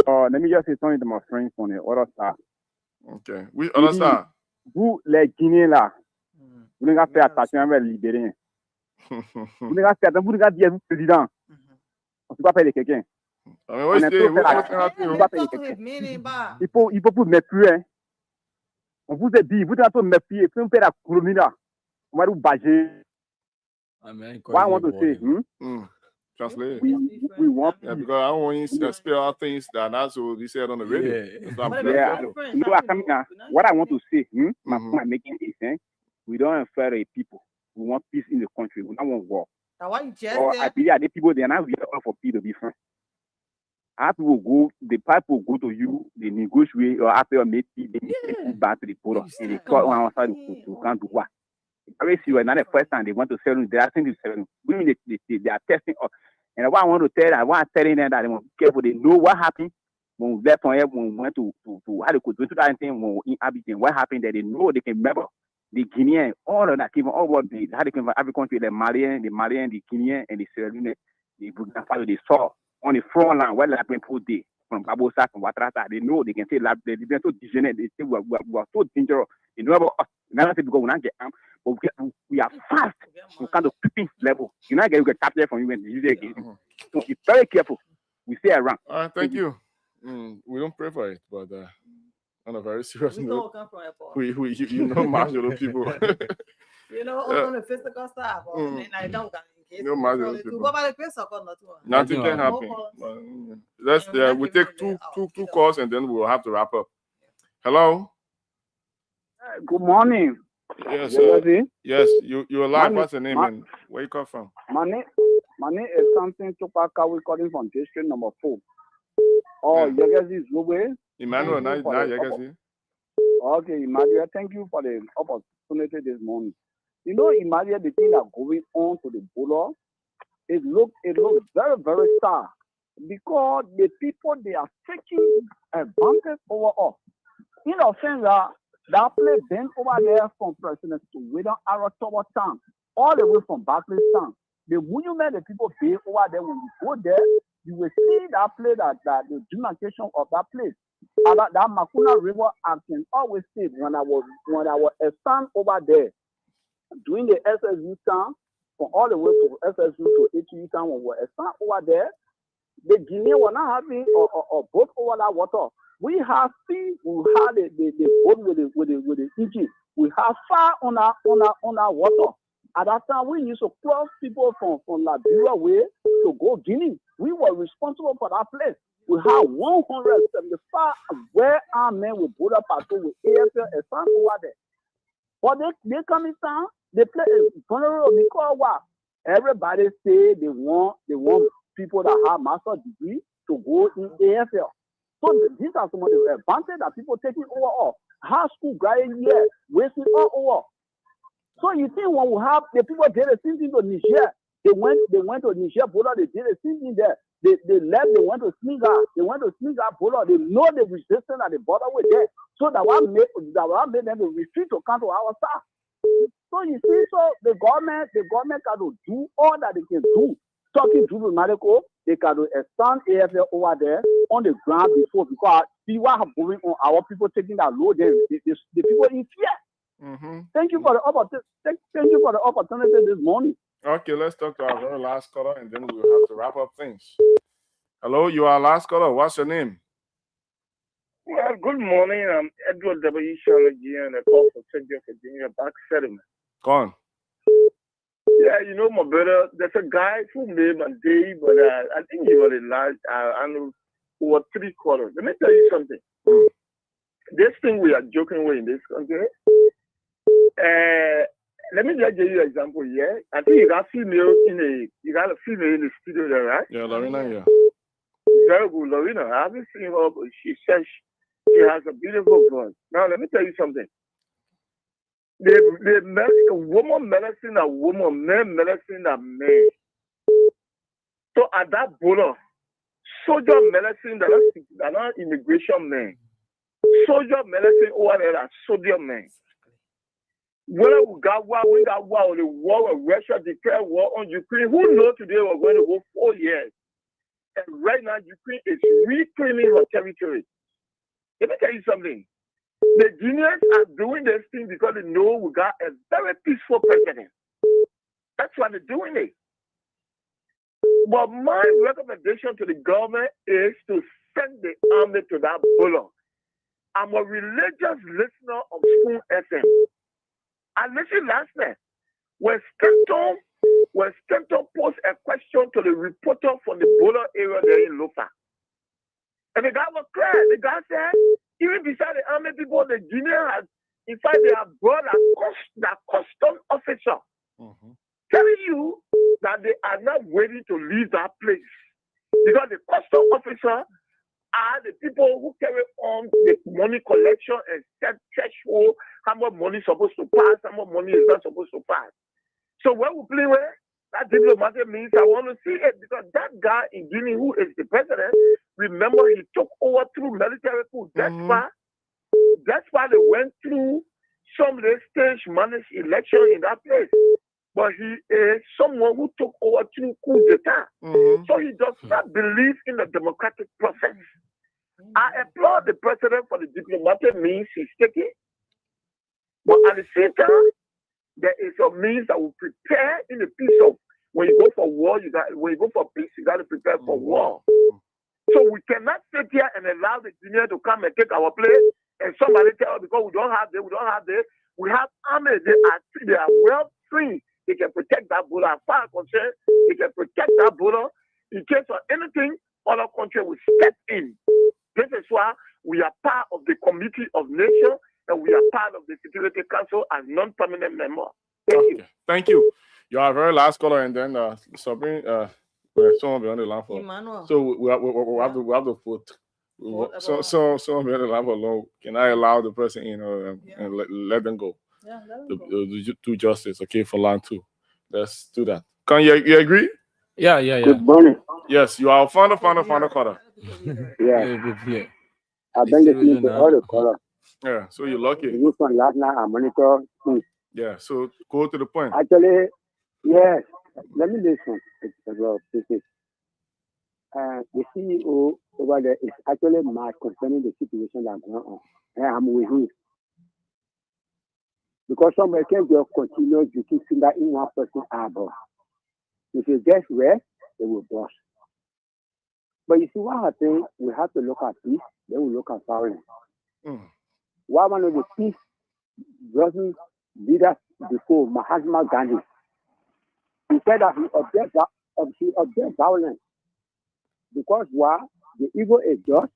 Let me just say something to my friends on the other side. Okay. Which other side? Vous, les Guinéens là, vous n'avez pas fait attention avec les Libériens. Vous n'avez pas fait attention, vous n'avez pas dit président. On ne peut pas payer quelqu'un. I mean, il faut vous mettre plus, hein. On vous a dit, vous devez vous mettre plus, et puis on fait la colonie là. On va vous bager. What I want to say, Translate. We want because I don't want you to spell out things that are not so be said on the radio. What I want to say, my point making is, we don't infer the people. We want peace in the country. We don't want war. I believe the people they are not really for peace to be friends. After we go, the people go to you, they negotiate, or after you make peace, they go back to the border and they call on outside to can't do what. I see when the first time they want to sell, they are saying to sell. We mean they are testing us. And what I want to tell them, I want to tell them that they must be careful. They know what happened when we left from here, when we went to how they could do that thing, when we inhabiting, what happened that they know they can remember. The Guinean, all of that, even all what they how they came from every country, the Malian, the Guinean, and the Sierra Leone, the Burkina Faso, they saw on the front line where the people did from Babosa, from Watrata. They know they can say they've been so degenerate, they say we are so dangerous. They know about us. Now because we not get but we are fast to kind of creeping level. You know, you get captured from you when you use it again. So be very careful. We stay around. Thank you. We don't pray for it, but On a very serious We note, don't come from airport. you know, marginal people. You know, on the physical stuff. Nothing can happen. Let's we take two calls and then we'll have to wrap up. Hello. Good morning. Yes, yes. You're live. What's your name and where you come from? My name is something Tupaka. We're calling from district number 4. Oh, Yagazi Zube. Emmanuel, now Yagazi. Okay, Emmanuel, thank you for the opportunity this morning. You know, Emmanuel, the thing that going on to the border, it looks very, very sad because the people, they are taking advantage over us. In a sense that place been over there from President to Within Aratoba Town, all the way from Barclays Town. The monument the people pay over there, when you go there, you will see that place, that the demarcation of that place. And that Makuna River, I can always say when I was a son over there, doing the SSU town, from all the way to SSU to HU town, when we were a son over there, the Guinea were not having a boat over that water. We have seen, we had the boat with the engine. We have fire on our water. At that time, we used to cross people from Liberia way to go Guinea. We were responsible for that place. We have 175 well-armed men with border patrol with AFL and some over there. But they come in town, they play a vulnerable because what? Everybody say they want people that have master's degree to go in AFL. So these are some of the advantage that people taking over all. High school graduate here, wasting all over. So you think when we have the people did the same thing to Niger, they went to Niger border, they did the same thing there. They left, they went to Senegal, border, they know the resistance at the border were there. So that what made them to retreat to come to our side. So you see, so the government can do all that they can do. Talking to the medical, they can expand AFL over there on the ground before, because see what is going on, our people taking that load there, the people in fear. Mm-hmm. Thank you for the opportunity. Thank you for the opportunity this morning. Okay, let's talk to our very last caller, and then we'll have to wrap up things. Hello, you are last caller. What's your name? Well, good morning. I'm Edward W. Shalaji, and I call for Central Virginia Back Settlement. Go on. Yeah, you know, my brother, there's a guy who made my day, but I think he was the last, I know, who was 3 quarters. Let me tell you something. This thing we are joking with in this country. Let me just give you an example here. I think you got a female in the studio there, right? Yeah, Lorena, yeah. Very good, Lorena. I haven't seen her, but she says she has a beautiful voice. Now, let me tell you something. They woman medicine a woman, man medicine a man. So at that border, soldier medicine, they're not immigration men. Soldier medicine over there are soldier men. Whether we got war, or the war of Russia declared war on Ukraine, who knows today we're going to go 4 years. And right now, Ukraine is reclaiming her territory. Let me tell you something. The Guineans are doing this thing because they know we got a very peaceful president. That's why they're doing it. But my recommendation to the government is to send the army to that bullet. I'm a religious listener of Spoon FM. I listened last night when Stenton posed a question to the reporter from the border area there in Lofa. And the guy was clear. The guy said, even beside the army people, the Guinean has, in fact, they have brought a custom officer telling you that they are not ready to leave that place. Because the custom officer are the people who carry on the money collection and set threshold, how much money is supposed to pass, how much money is not supposed to pass. So when we play with that diplomatic means, I want to see it, because that guy in Guinea who is the president, remember he took over through military coup. That's why they went through some of the stage managed election in that place. But he is someone who took over through coup d'etat. So he does not believe in the democratic process. I applaud the president for the diplomatic means he's taking. But at the same time, there is a means that will prepare in the peace of, when you go for war, when you go for peace, you got to prepare for war. So we cannot sit here and allow the Guineans to come and take our place and somebody tell us because we don't have this. We have army. They are well trained. They can protect that border. As far as concerned, they can protect that border in case of anything. Other country will step in. This is why we are part of the Committee of Nations and we are part of the Security Council as non-permanent member. Thank you. You are very last caller, and then Sabrina, someone be on the line for. Emmanuel. So we have to put. Someone be on the line for alone. Can I allow the person in and let them go? Yeah, let them go. Do justice, okay, for line 2. Let's do that. Can you agree? Yeah. Good morning. Yes, you are final caller. Yeah. I've been listening to all the callers. Yeah, so you're lucky. You from last night, I monitor things. Yeah, so go to the point. Actually, yes. Let me listen. The CEO over there is actually mad concerning the situation that's going on. And I'm with him. Because some can just continue to keep finger in one person's eyeball. If you guess where, they will bust. But you see what happens, we have to look at peace, then we look at violence. One of the peace doesn't leaders before, Mahatma Gandhi, he said that he objects violence. Because why? The evil is just,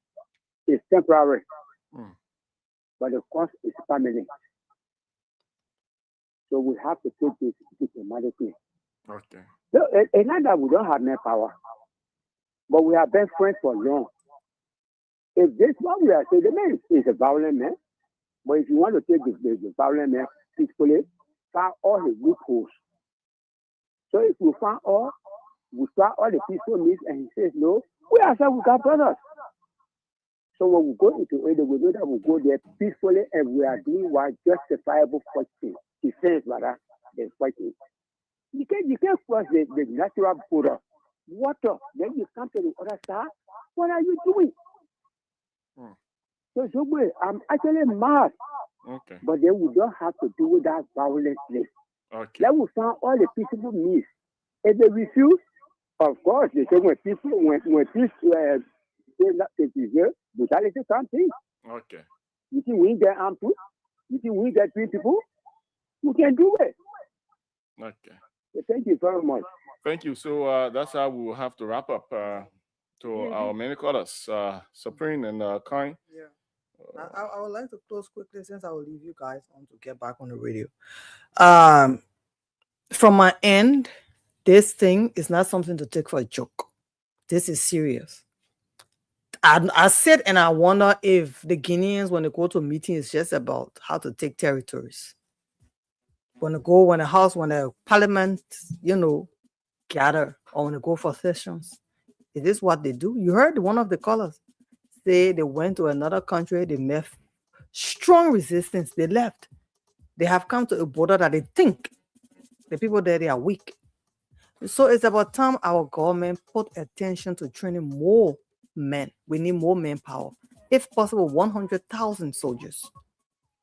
is temporary. But the cost is permanent. So we have to take this diplomatically. Okay. So it's not that we don't have no power, but we have been friends for long. If this one we are saying, the man is a violent man, but if you want to take the violent man peacefully, find all his loopholes. So if we find all the peaceful means, and he says no, we ourselves we got brothers. So when we go into it, we know that we go there peacefully and we are doing what justifiable fighting. Defense, rather, than fighting. You can't cross the natural border. Water, then you come to the other side. What are you doing? So I'm actually mad. Okay. But then we don't have to do that violently. Okay. Let me find all the peaceful means. If they refuse, of course, they say when peace brutality something. Okay. You think we get armed? You think we get 3 people? We can do it. Okay. So thank you very much. Thank you. So that's how we will have to wrap up to our many callers, Supreme and Kai. Yeah. I would like to close quickly since I will leave you guys on to get back on the radio. From my end, this thing is not something to take for a joke. This is serious. I said, and I wonder if the Guineans, when they go to a meeting, it's just about how to take territories. When the parliament, gather, or when they go for sessions, is this what they do? You heard one of the callers say they went to another country, they met strong resistance, they left. They have come to a border that they think the people there, they are weak. So it's about time our government put attention to training more men. We need more manpower. If possible, 100,000 soldiers.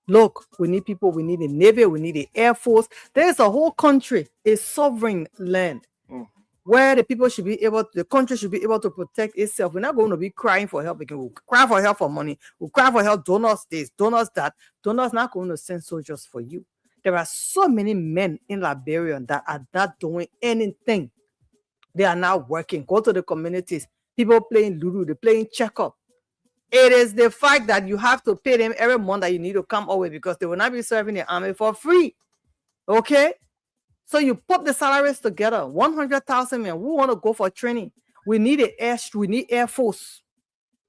Look, we need people, we need the Navy, we need the Air Force. There's a whole country, a sovereign land, where the country should be able to protect itself. We're not going to be crying for help. We'll cry for help for money. We'll cry for help, donors this, donors that. Donors not going to send soldiers for you. There are so many men in Liberia that are not doing anything. They are not working. Go to the communities. People playing Ludo, they're playing checkup. It is the fact that you have to pay them every month that you need to come away because they will not be serving the army for free. Okay? So you put the salaries together. 100,000 men. We want to go for training. We need Air Force.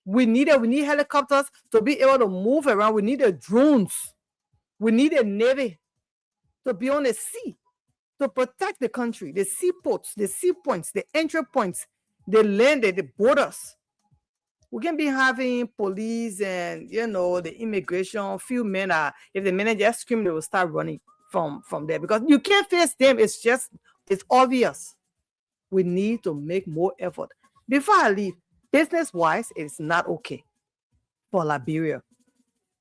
We need helicopters to be able to move around. We need the drones. We need a Navy to be on the sea to protect the country, the seaports, the sea points, the entry points, the land, the borders. We can be having police and, the immigration. Few men if the men just scream, they will start running from there because you can't face them. It's obvious. We need to make more effort. Before I leave, business-wise, it's not okay for Liberia.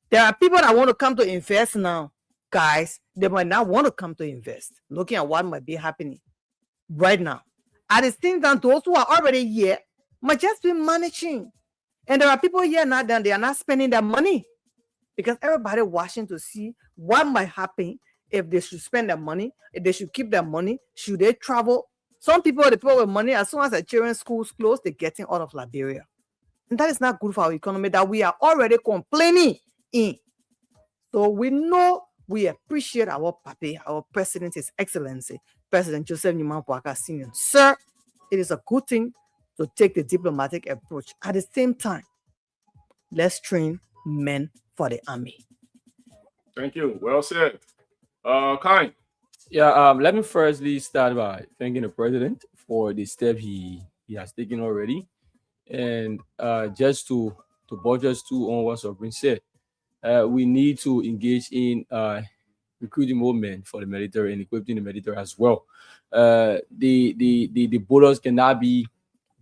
There are people that want to come to invest now. Guys, they might not want to come to invest, looking at what might be happening right now. At the same time, those who are already here might just be managing. And there are people here now that they are not spending their money. because everybody watching to see what might happen if they should spend their money, if they should keep their money, should they travel. Some people, the people with money, as soon as their children's schools close, they're getting out of Liberia. And that is not good for our economy that we are already complaining in. So we know we appreciate our papi, our president, His Excellency, President Joseph Nimba Boaka Sr. Sir, it is a good thing to take the diplomatic approach. At the same time, let's train men for the army. Thank you. Well said. Kind. Yeah, let me firstly start by thanking the president for the step he has taken already. And just to buttress to on what Sobrin said, we need to engage in recruiting more men for the military and equipping the military as well. The borders cannot be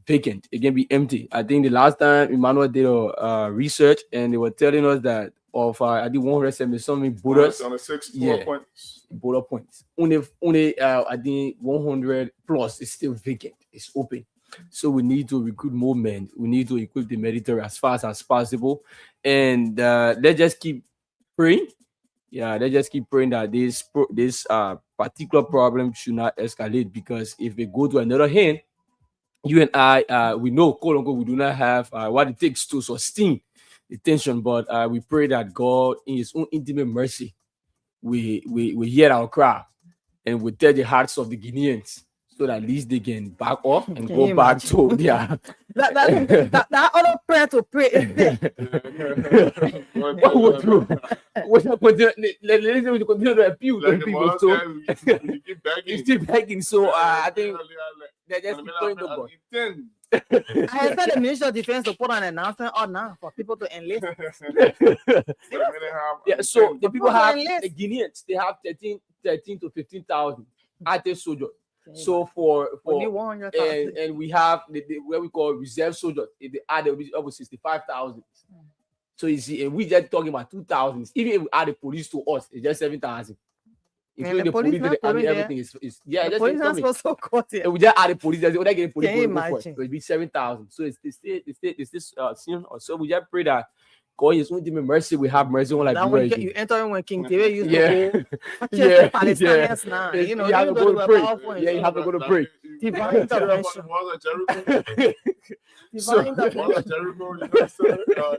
vacant; it can be empty. I think the last time Emmanuel did a research, and they were telling us that of I think 170 something borders on the 6 points. Border points. Only I think 100 plus is still vacant. It's open. So we need to recruit more men. We need to equip the military as fast as possible, and let's just keep praying. Yeah, let's just keep praying that this particular problem should not escalate, because if we go to another hand, you and I, we know, quote unquote, we do not have what it takes to sustain the tension, but we pray that God, in His own intimate mercy, we hear our cry and we tell the hearts of the Guineans, so that at least they can back up and go back to their. that other prayer to pray is there. What would do? Let's continue to appeal to people. So you keep begging. So I think they just keep going to God. I expect the Ministry of Defense to put an announcement out now for people to enlist. Yeah, so the people have the Guineans, they have 13 to 15,000 active soldiers. So for and we have the what we call reserve soldiers. If they add over 65,000. So you see, and we just talking about 2,000. Even if we add the police to us, it's just 7,000. Including the police, the army, everything is yeah. The police are supposed to cut it. And we just add the police. They're getting police. Can you imagine? So it'll be 7,000. So it's this scene. So we just pray that God is going to be mercy. We have mercy on like you enter when King David used to go. Palestinians now. You know, you have to go to pray. Yeah, you have to go to pray. Divine intervention. Divine intervention. Jericho,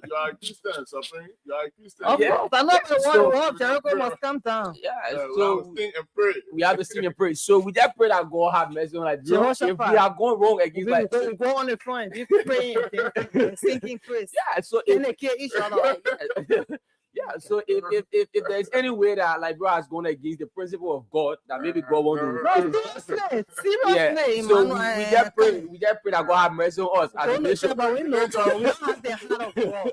you are Christian, suffering. You are Christian. Of course, I know the word of Jericho must come down. Yeah, so we have to sing and pray. We have to sing and pray. So we just pray that God have mercy on Nigeria. If we are going wrong against like, we go on the front, we praying, singing praise. Yeah, so each other. Yeah, so if there's any way that Liberia is going against the principle of God, that maybe God won't do it. Seriously, so we just pray that God have mercy on us as a nation. But we know God, we don't have the heart of God.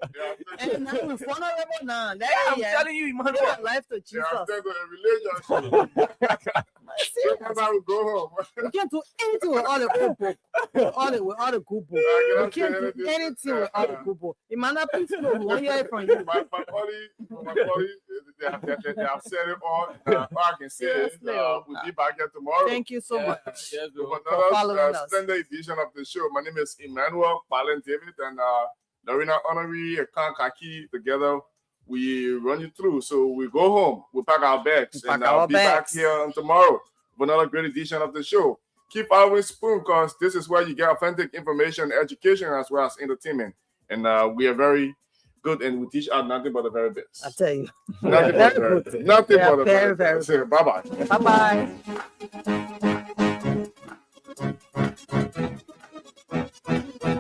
And now we're vulnerable now. I'm telling you, man, give our life to Jesus. Go home. We can't do anything with all the good book. With all the good book. We can't do anything with all the good book. Emmanuel, please go. We want to hear it from you. My body, they have said it all. All I can say is we'll be back here tomorrow. Thank you so much for another standard edition of the show. My name is Emmanuel Palen David and Lorena Honorary and Kaki. Together we run you through. So we go home, we pack our bags, and I'll be back here tomorrow for another great edition of the show. Keep following Spoon, because this is where you get authentic information, education, as well as entertainment. And we are very good, and we teach out nothing but the very best. I tell you, nothing but the very best. Bye bye. Bye bye.